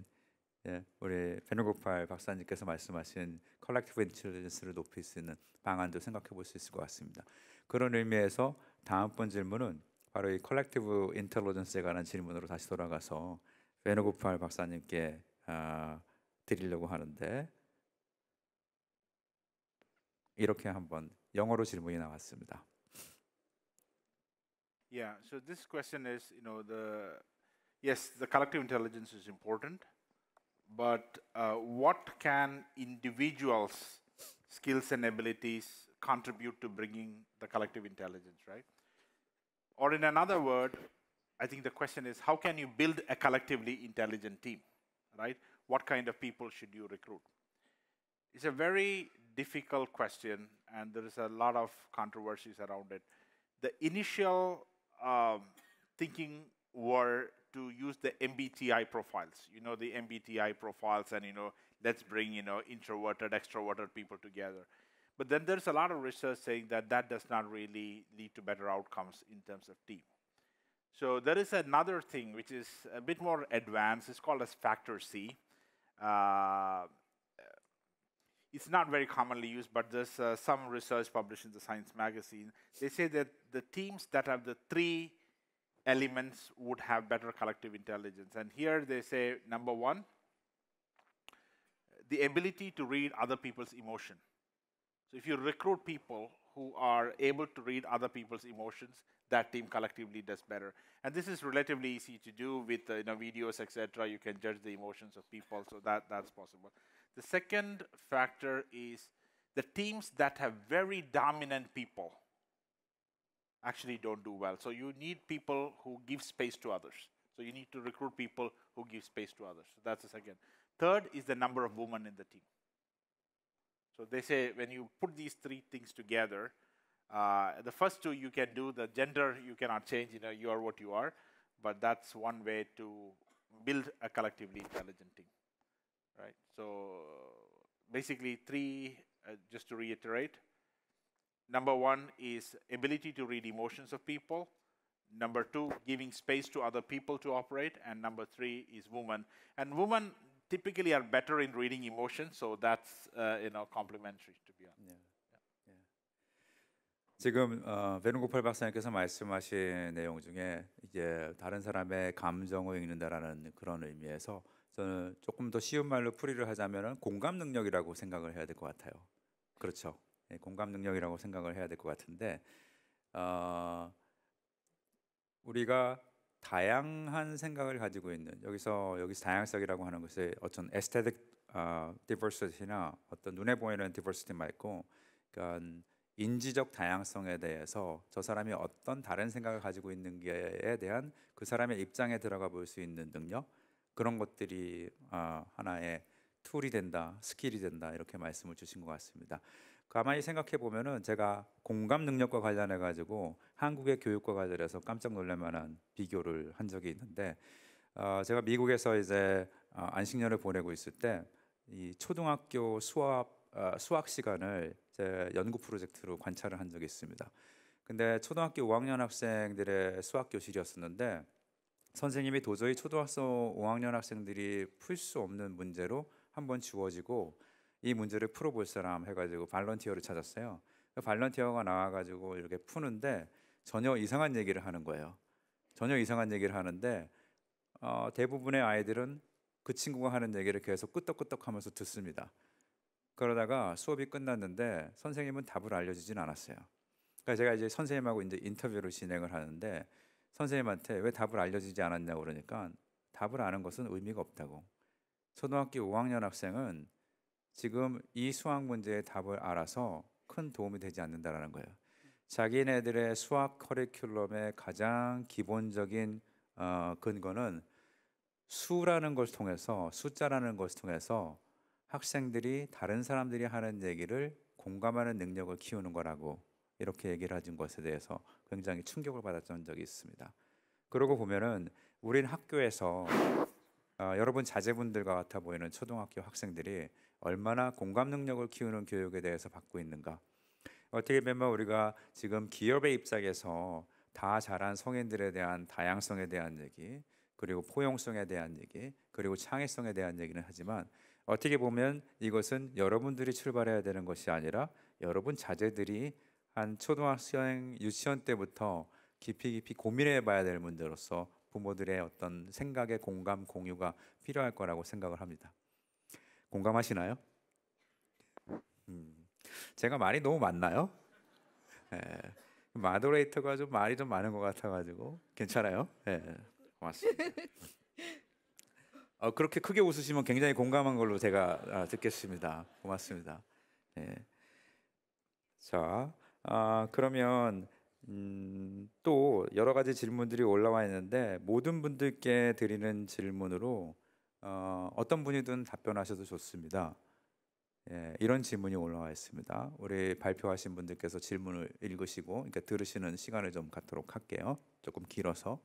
예, 우리 베누고팔 박사님께서 말씀하신 컬렉티브 인텔리전스를 높일 수 있는 방안도 생각해 볼 수 있을 것 같습니다. 그런 의미에서 다음번 질문은 바로 이 컬렉티브 인텔리전스에 관한 질문으로 다시 돌아가서 베누고팔 박사님께 드리려고 하는데 이렇게 한번 영어로 질문이 나왔습니다. Yeah, so this question is, yes, the collective intelligence is important, but what can individuals' skills and abilities contribute to bringing the collective intelligence, right? Or in another word, I think the question is, how can you build a collectively intelligent team, right? What kind of people should you recruit? It's a very difficult question, and there is a lot of controversies around it. The initial thinking were to use the MBTI profiles. You know, the MBTI profiles, and let's bring introverted, extroverted people together. But then there's a lot of research saying that that does not really lead to better outcomes in terms of team. So there is another thing which is a bit more advanced. It's called as Factor C. It's not very commonly used, but there's some research published in the Science magazine. They say that the teams that have the 3 elements would have better collective intelligence. And here they say, number 1, the ability to read other people's emotion. So if you recruit people who are able to read other people's emotions, that team collectively does better. And this is relatively easy to do with videos, etc. You can judge the emotions of people, so that's possible. The second factor is the teams that have very dominant people actually don't do well. So you need people who give space to others. So you need to recruit people who give space to others. So that's the second. Third is the number of women in the team. So they say when you put these 3 things together, the first 2 you can do, the gender you cannot change, you are what you are, but that's one way to build a collectively intelligent team, right? So basically 3, just to reiterate, number 1 is ability to read emotions of people, number 2, giving space to other people to operate, and number 3 is women. And women typically are better in reading emotions, so that's complementary, to be honest. 지금 베누고팔 박사님께서 말씀하신 내용 중에 이제 다른 사람의 감정을 읽는다라는 그런 의미에서 저는 조금 더 쉬운 말로 풀이를 하자면은 공감 능력이라고 생각을 해야 될 것 같아요. 그렇죠. 네, 공감 능력이라고 생각을 해야 될 것 같은데 우리가 다양한 생각을 가지고 있는 여기서 다양성이라고 하는 것이 어떤 에스테틱 디버시티나 어떤 눈에 보이는 디버시티 말고 그러니까 인지적 다양성에 대해서 저 사람이 어떤 다른 생각을 가지고 있는 게에 대한 그 사람의 입장에 들어가 볼 수 있는 능력 그런 것들이 하나의 툴이 된다, 스킬이 된다 이렇게 말씀을 주신 것 같습니다. 가만히 생각해 보면은 제가 공감 능력과 관련해 가지고 한국의 교육과 관련해서 깜짝 놀랄 만한 비교를 한 적이 있는데 제가 미국에서 이제 안식년을 보내고 있을 때 이 초등학교 수학 시간을 제 연구 프로젝트로 관찰을 한 적이 있습니다. 근데 초등학교 5학년 학생들의 수학 교실이었었는데 선생님이 도저히 초등학교 5학년 학생들이 풀 수 없는 문제로 한번 주어지고 이 문제를 풀어볼 사람 해가지고 발런티어를 찾았어요. 발런티어가 나와가지고 이렇게 푸는데 전혀 이상한 얘기를 하는 거예요. 전혀 이상한 얘기를 하는데 대부분의 아이들은 그 친구가 하는 얘기를 계속 끄떡끄떡하면서 듣습니다. 그러다가 수업이 끝났는데 선생님은 답을 알려주진 않았어요. 그러니까 제가 이제 선생님하고 이제 인터뷰를 진행을 하는데 선생님한테 왜 답을 알려주지 않았냐고 그러니까 답을 아는 것은 의미가 없다고. 초등학교 5학년 학생은 지금 이 수학 문제의 답을 알아서 큰 도움이 되지 않는다라는 거예요. 자기네들의 수학 커리큘럼의 가장 기본적인 근거는 수라는 것을 통해서, 숫자라는 것을 통해서 학생들이 다른 사람들이 하는 얘기를 공감하는 능력을 키우는 거라고 이렇게 얘기를 해준 것에 대해서 굉장히 충격을 받았던 적이 있습니다. 그러고 보면은 우린 학교에서 여러분 자제분들과 같아 보이는 초등학교 학생들이 얼마나 공감 능력을 키우는 교육에 대해서 받고 있는가. 어떻게 보면 우리가 지금 기업의 입장에서 다 자란 성인들에 대한 다양성에 대한 얘기, 그리고 포용성에 대한 얘기, 그리고 창의성에 대한 얘기는 하지만 어떻게 보면 이것은 여러분들이 출발해야 되는 것이 아니라 여러분 자제들이 한 초등학생, 유치원 때부터 깊이 고민해 봐야 될 문제로서 부모들의 어떤 생각의 공감, 공유가 필요할 거라고 생각을 합니다. 공감하시나요? 제가 말이 너무 많나요? 예. 마더레이터가 좀 말이 좀 많은 것 같아가지고 괜찮아요? 예. 고맙습니다. 그렇게 크게 웃으시면 굉장히 공감한 걸로 제가 듣겠습니다. 고맙습니다. 예. 자, 그러면 또 여러 가지 질문들이 올라와 있는데 모든 분들께 드리는 질문으로 어떤 분이든 답변하셔도 좋습니다. 예, 이런 질문이 올라와 있습니다. 우리 발표하신 분들께서 질문을 읽으시고, 그러니까 들으시는 시간을 좀 갖도록 할게요. 조금 길어서.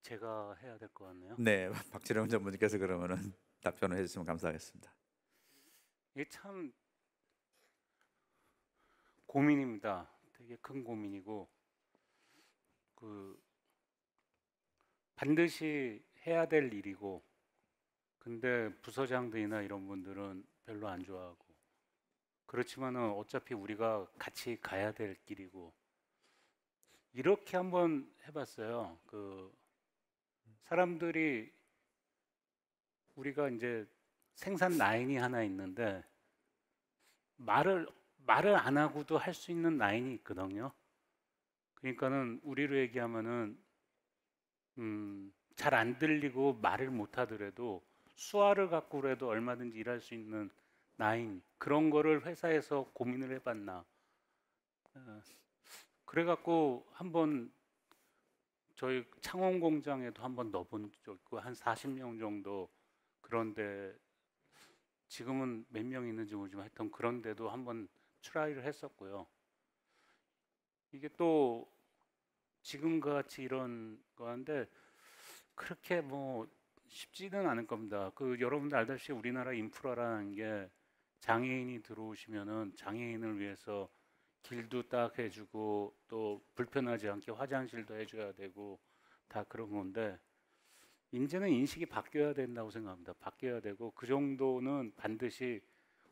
제가 해야 될 것 같네요. 네, 박지령 전문님께서 그러면은 답변을 해주시면 감사하겠습니다. 이게 참 고민입니다. 되게 큰 고민이고 반드시 해야 될 일이고, 근데 부서장들이나 이런 분들은 별로 안 좋아하고, 그렇지만은 어차피 우리가 같이 가야 될 길이고, 이렇게 한번 해봤어요. 사람들이, 우리가 이제 생산 라인이 하나 있는데 말을 안 하고도 할 수 있는 라인이 있거든요. 그러니까는 우리로 얘기하면은 잘 안 들리고 말을 못 하더라도 수화를 갖고라도 얼마든지 일할 수 있는 라인, 그런 거를 회사에서 고민을 해봤나. 그래갖고 한번 저희 창원 공장에도 한번 넣어본 적 있고, 한 40명 정도, 그런데 지금은 몇 명 있는지 모르지만 하여튼 그런데도 한번 트라이를 했었고요. 이게 또 지금 같이 이런 거한데 그렇게 뭐 쉽지는 않을 겁니다. 여러분들 알다시피 우리나라 인프라라는 게, 장애인이 들어오시면은 장애인을 위해서 길도 딱 해주고 또 불편하지 않게 화장실도 해줘야 되고 다 그런 건데, 이제는 인식이 바뀌어야 된다고 생각합니다. 바뀌어야 되고, 그 정도는 반드시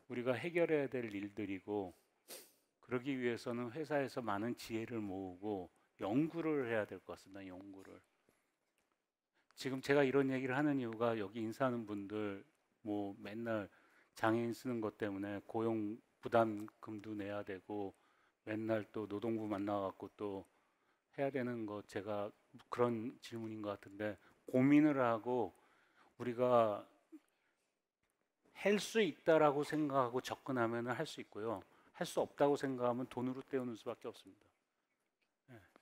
우리가 해결해야 될 일들이고, 그러기 위해서는 회사에서 많은 지혜를 모으고 연구를 해야 될 것 같습니다. 연구를. 지금 제가 이런 얘기를 하는 이유가, 여기 인사하는 분들 뭐 맨날 장애인 쓰는 것 때문에 고용 부담금도 내야 되고 맨날 또 노동부 만나갖고 또 해야 되는 거, 제가 그런 질문인 것 같은데, 고민을 하고 우리가 할 수 있다라고 생각하고 접근하면 할 수 있고요. 할 수 없다고 생각하면 돈으로 때우는 수밖에 없습니다.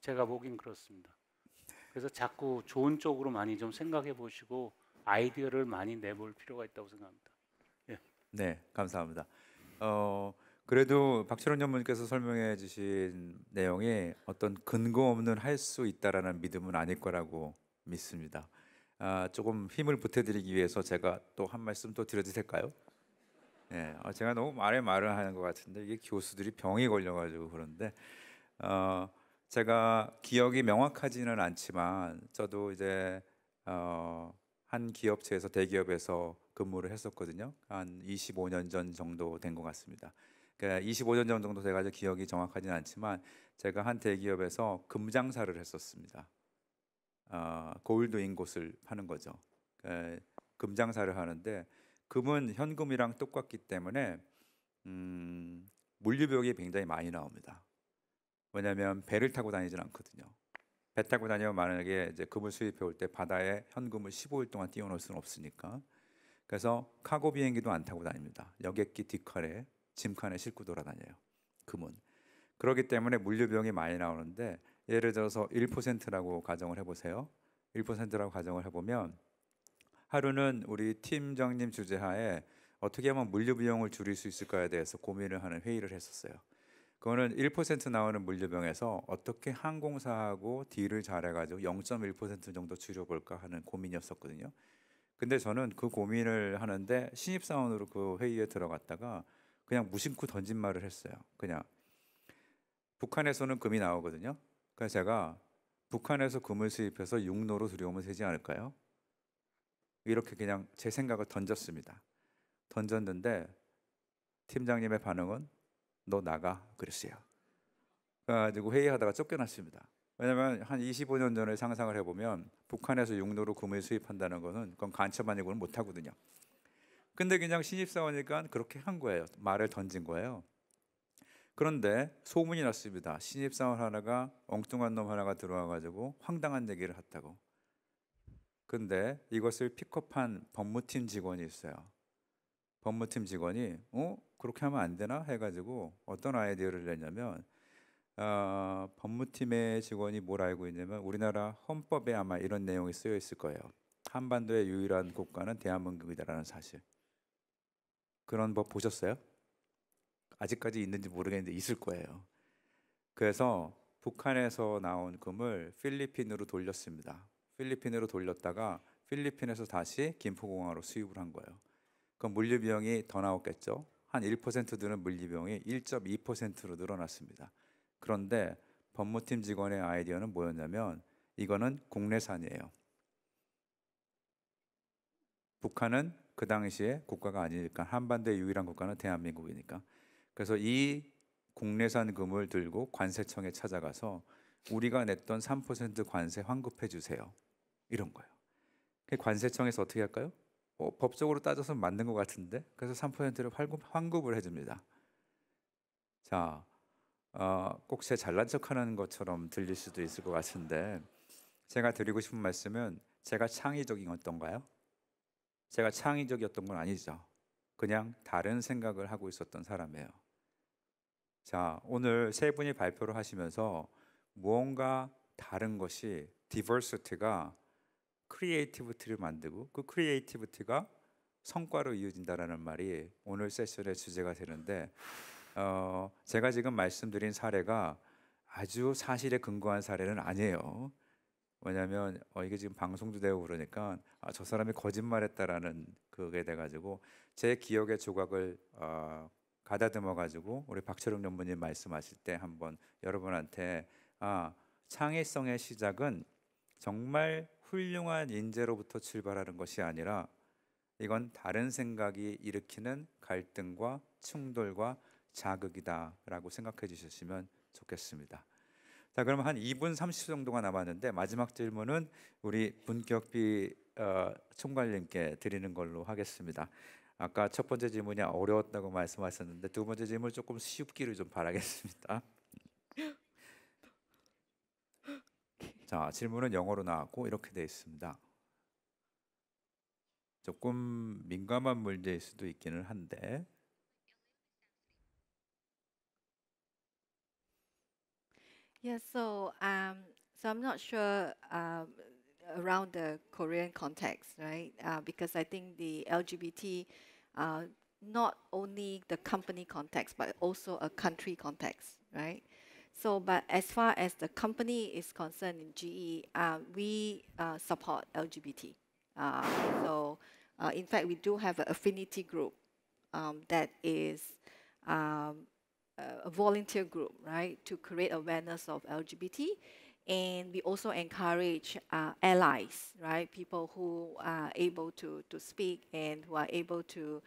제가 보긴 그렇습니다. 그래서 자꾸 좋은 쪽으로 많이 좀 생각해 보시고 아이디어를 많이 내볼 필요가 있다고 생각합니다. 네, 감사합니다. 그래도 박철원 전문님께서 설명해 주신 내용이 어떤 근거 없는 할 수 있다라는 믿음은 아닐 거라고 믿습니다. 조금 힘을 보태드리기 위해서 제가 또 한 말씀 또 드려도 될까요? 네, 제가 너무 말을 하는 것 같은데 이게 교수들이 병이 걸려가지고 그런데 제가 기억이 명확하지는 않지만 저도 이제 한 기업체에서, 대기업에서 근무를 했었거든요. 한 25년 전 정도 된 것 같습니다. 그러니까 25년 전 정도 돼가지고 기억이 정확하지는 않지만 제가 한 대기업에서 금장사를 했었습니다. 골드 인곳을 파는 거죠. 금장사를 하는데 금은 현금이랑 똑같기 때문에 물류비용이 굉장히 많이 나옵니다. 왜냐하면 배를 타고 다니진 않거든요. 배 타고 다니면 만약에 이제 금을 수입해 올 때 바다에 현금을 15일 동안 띄워놓을 수는 없으니까 그래서 카고 비행기도 안 타고 다닙니다. 여객기 뒷칸에 짐칸에 싣고 돌아다녀요. 금은. 그렇기 때문에 물류비용이 많이 나오는데 예를 들어서 1%라고 가정을 해보세요. 1%라고 가정을 해보면 하루는 우리 팀장님 주재하에 어떻게 하면 물류비용을 줄일 수 있을까에 대해서 고민을 하는 회의를 했었어요. 그거는 1% 나오는 물류비용에서 어떻게 항공사하고 딜을 잘해가지고 0.1% 정도 줄여볼까 하는 고민이었었거든요. 근데 저는 그 고민을 하는데 신입사원으로 그 회의에 들어갔다가 그냥 무심코 던진 말을 했어요. 그냥 북한에서는 금이 나오거든요. 그래서 제가 북한에서 금을 수입해서 육로로 들여오면 되지 않을까요? 이렇게 그냥 제 생각을 던졌습니다. 던졌는데 팀장님의 반응은 너 나가 그랬어요. 그래가지고 회의하다가 쫓겨났습니다. 왜냐하면 한 25년 전에 상상을 해보면 북한에서 육로로 금을 수입한다는 것은 그건 간첩 아니고는 못하거든요. 근데 그냥 신입사원이니까 그렇게 한 거예요. 말을 던진 거예요. 그런데 소문이 났습니다. 신입사원 하나가 엉뚱한 놈 하나가 들어와가지고 황당한 얘기를 했다고. 근데 이것을 픽업한 법무팀 직원이 있어요. 법무팀 직원이 그렇게 하면 안 되나 해가지고 어떤 아이디어를 냈냐면 법무팀의 직원이 뭘 알고 있냐면 우리나라 헌법에 아마 이런 내용이 쓰여 있을 거예요. 한반도의 유일한 국가는 대한민국이다라는 사실. 그런 법 보셨어요? 아직까지 있는지 모르겠는데 있을 거예요. 그래서 북한에서 나온 금을 필리핀으로 돌렸습니다. 필리핀으로 돌렸다가 필리핀에서 다시 김포공항으로 수입을 한 거예요. 그럼 물류비용이 더 나왔겠죠. 한 1% 드는 물류비용이 1.2%로 늘어났습니다. 그런데 법무팀 직원의 아이디어는 뭐였냐면 이거는 국내산이에요. 북한은 그 당시에 국가가 아니니까 한반도의 유일한 국가는 대한민국이니까 그래서 이 국내산 금을 들고 관세청에 찾아가서 우리가 냈던 3% 관세 환급해 주세요. 이런 거예요. 관세청에서 어떻게 할까요? 법적으로 따져서 맞는 것 같은데 그래서 3%를 환급을 해줍니다. 자, 꼭 제 잘난 척하는 것처럼 들릴 수도 있을 것 같은데 제가 드리고 싶은 말씀은 제가 창의적이었던가요? 제가 창의적이었던 건 아니죠. 그냥 다른 생각을 하고 있었던 사람이에요. 자, 오늘 세 분이 발표를 하시면서 무언가 다른 것이 diversity가 크리에이티비티를 만들고 그 크리에이티비티가 성과로 이어진다라는 말이 오늘 세션의 주제가 되는데 제가 지금 말씀드린 사례가 아주 사실에 근거한 사례는 아니에요. 왜냐하면 이게 지금 방송도 되고 그러니까 저 사람이 거짓말했다라는 그게 돼가지고 제 기억의 조각을 가다듬어 가지고 우리 박철웅 연구님 말씀하실 때 한번 여러분한테 창의성의 시작은 정말 훌륭한 인재로부터 출발하는 것이 아니라 이건 다른 생각이 일으키는 갈등과 충돌과 자극이다라고 생각해 주셨으면 좋겠습니다. 자, 그럼 한 2분 30초 정도가 남았는데 마지막 질문은 우리 문격비 총괄님께 드리는 걸로 하겠습니다. 아까 첫 번째 질문이 어려웠다고 말씀하셨는데 두 번째 질문 조금 쉽기를 좀 바라겠습니다. 자, 질문은 영어로 나왔고 이렇게 되어 있습니다. 조금 민감한 문제일 수도 있기는 한데 Yeah, so I'm not sure around the Korean context, right? Because I think the LGBT, not only the company context, but also a country context, right? So, but as far as the company is concerned in GE, we support LGBT. So, in fact, we do have an affinity group that is a volunteer group, right, to create awareness of LGBT. And we also encourage allies, right, people who are able to speak and who are able to,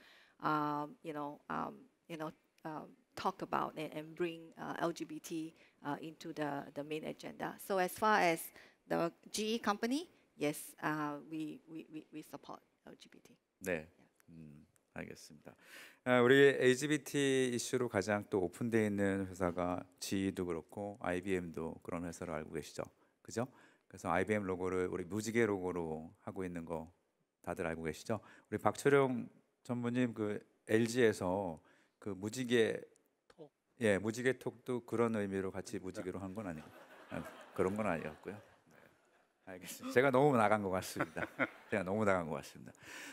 talk about and bring LGBT into the main agenda. So as far as the GE company, yes, we support LGBT. 네, 알겠습니다. 우리 LGBT 이슈로 가장 또 오픈되어 있는 회사가 GE도 그렇고 IBM도 그런 회사로 알고 계시죠? 그죠? 그래서 IBM 로고를 우리 무지개 로고로 하고 있는 거 다들 알고 계시죠? 우리 박철용 전무님 그 LG에서 그 무지개 톡. 예, 무지개 톡도 그런 의미로 같이 무지개로 한 건 아니고 그런 건 아니었고요. 알겠습니다. 제가 너무 나간 것 같습니다. 제가 너무 나간 것 같습니다.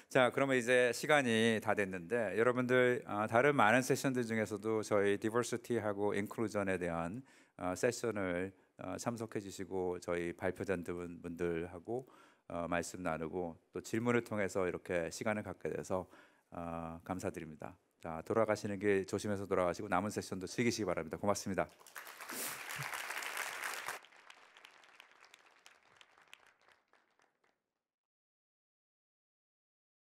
자, 그러면 이제 시간이 다 됐는데 여러분들 다른 많은 세션들 중에서도 저희 디버시티하고 인클루전에 대한 세션을 참석해 주시고 저희 발표자 분들하고 말씀 나누고 또 질문을 통해서 이렇게 시간을 갖게 돼서 감사드립니다. 자, 돌아가시는 길 조심해서 돌아가시고 남은 세션도 즐기시기 바랍니다. 고맙습니다.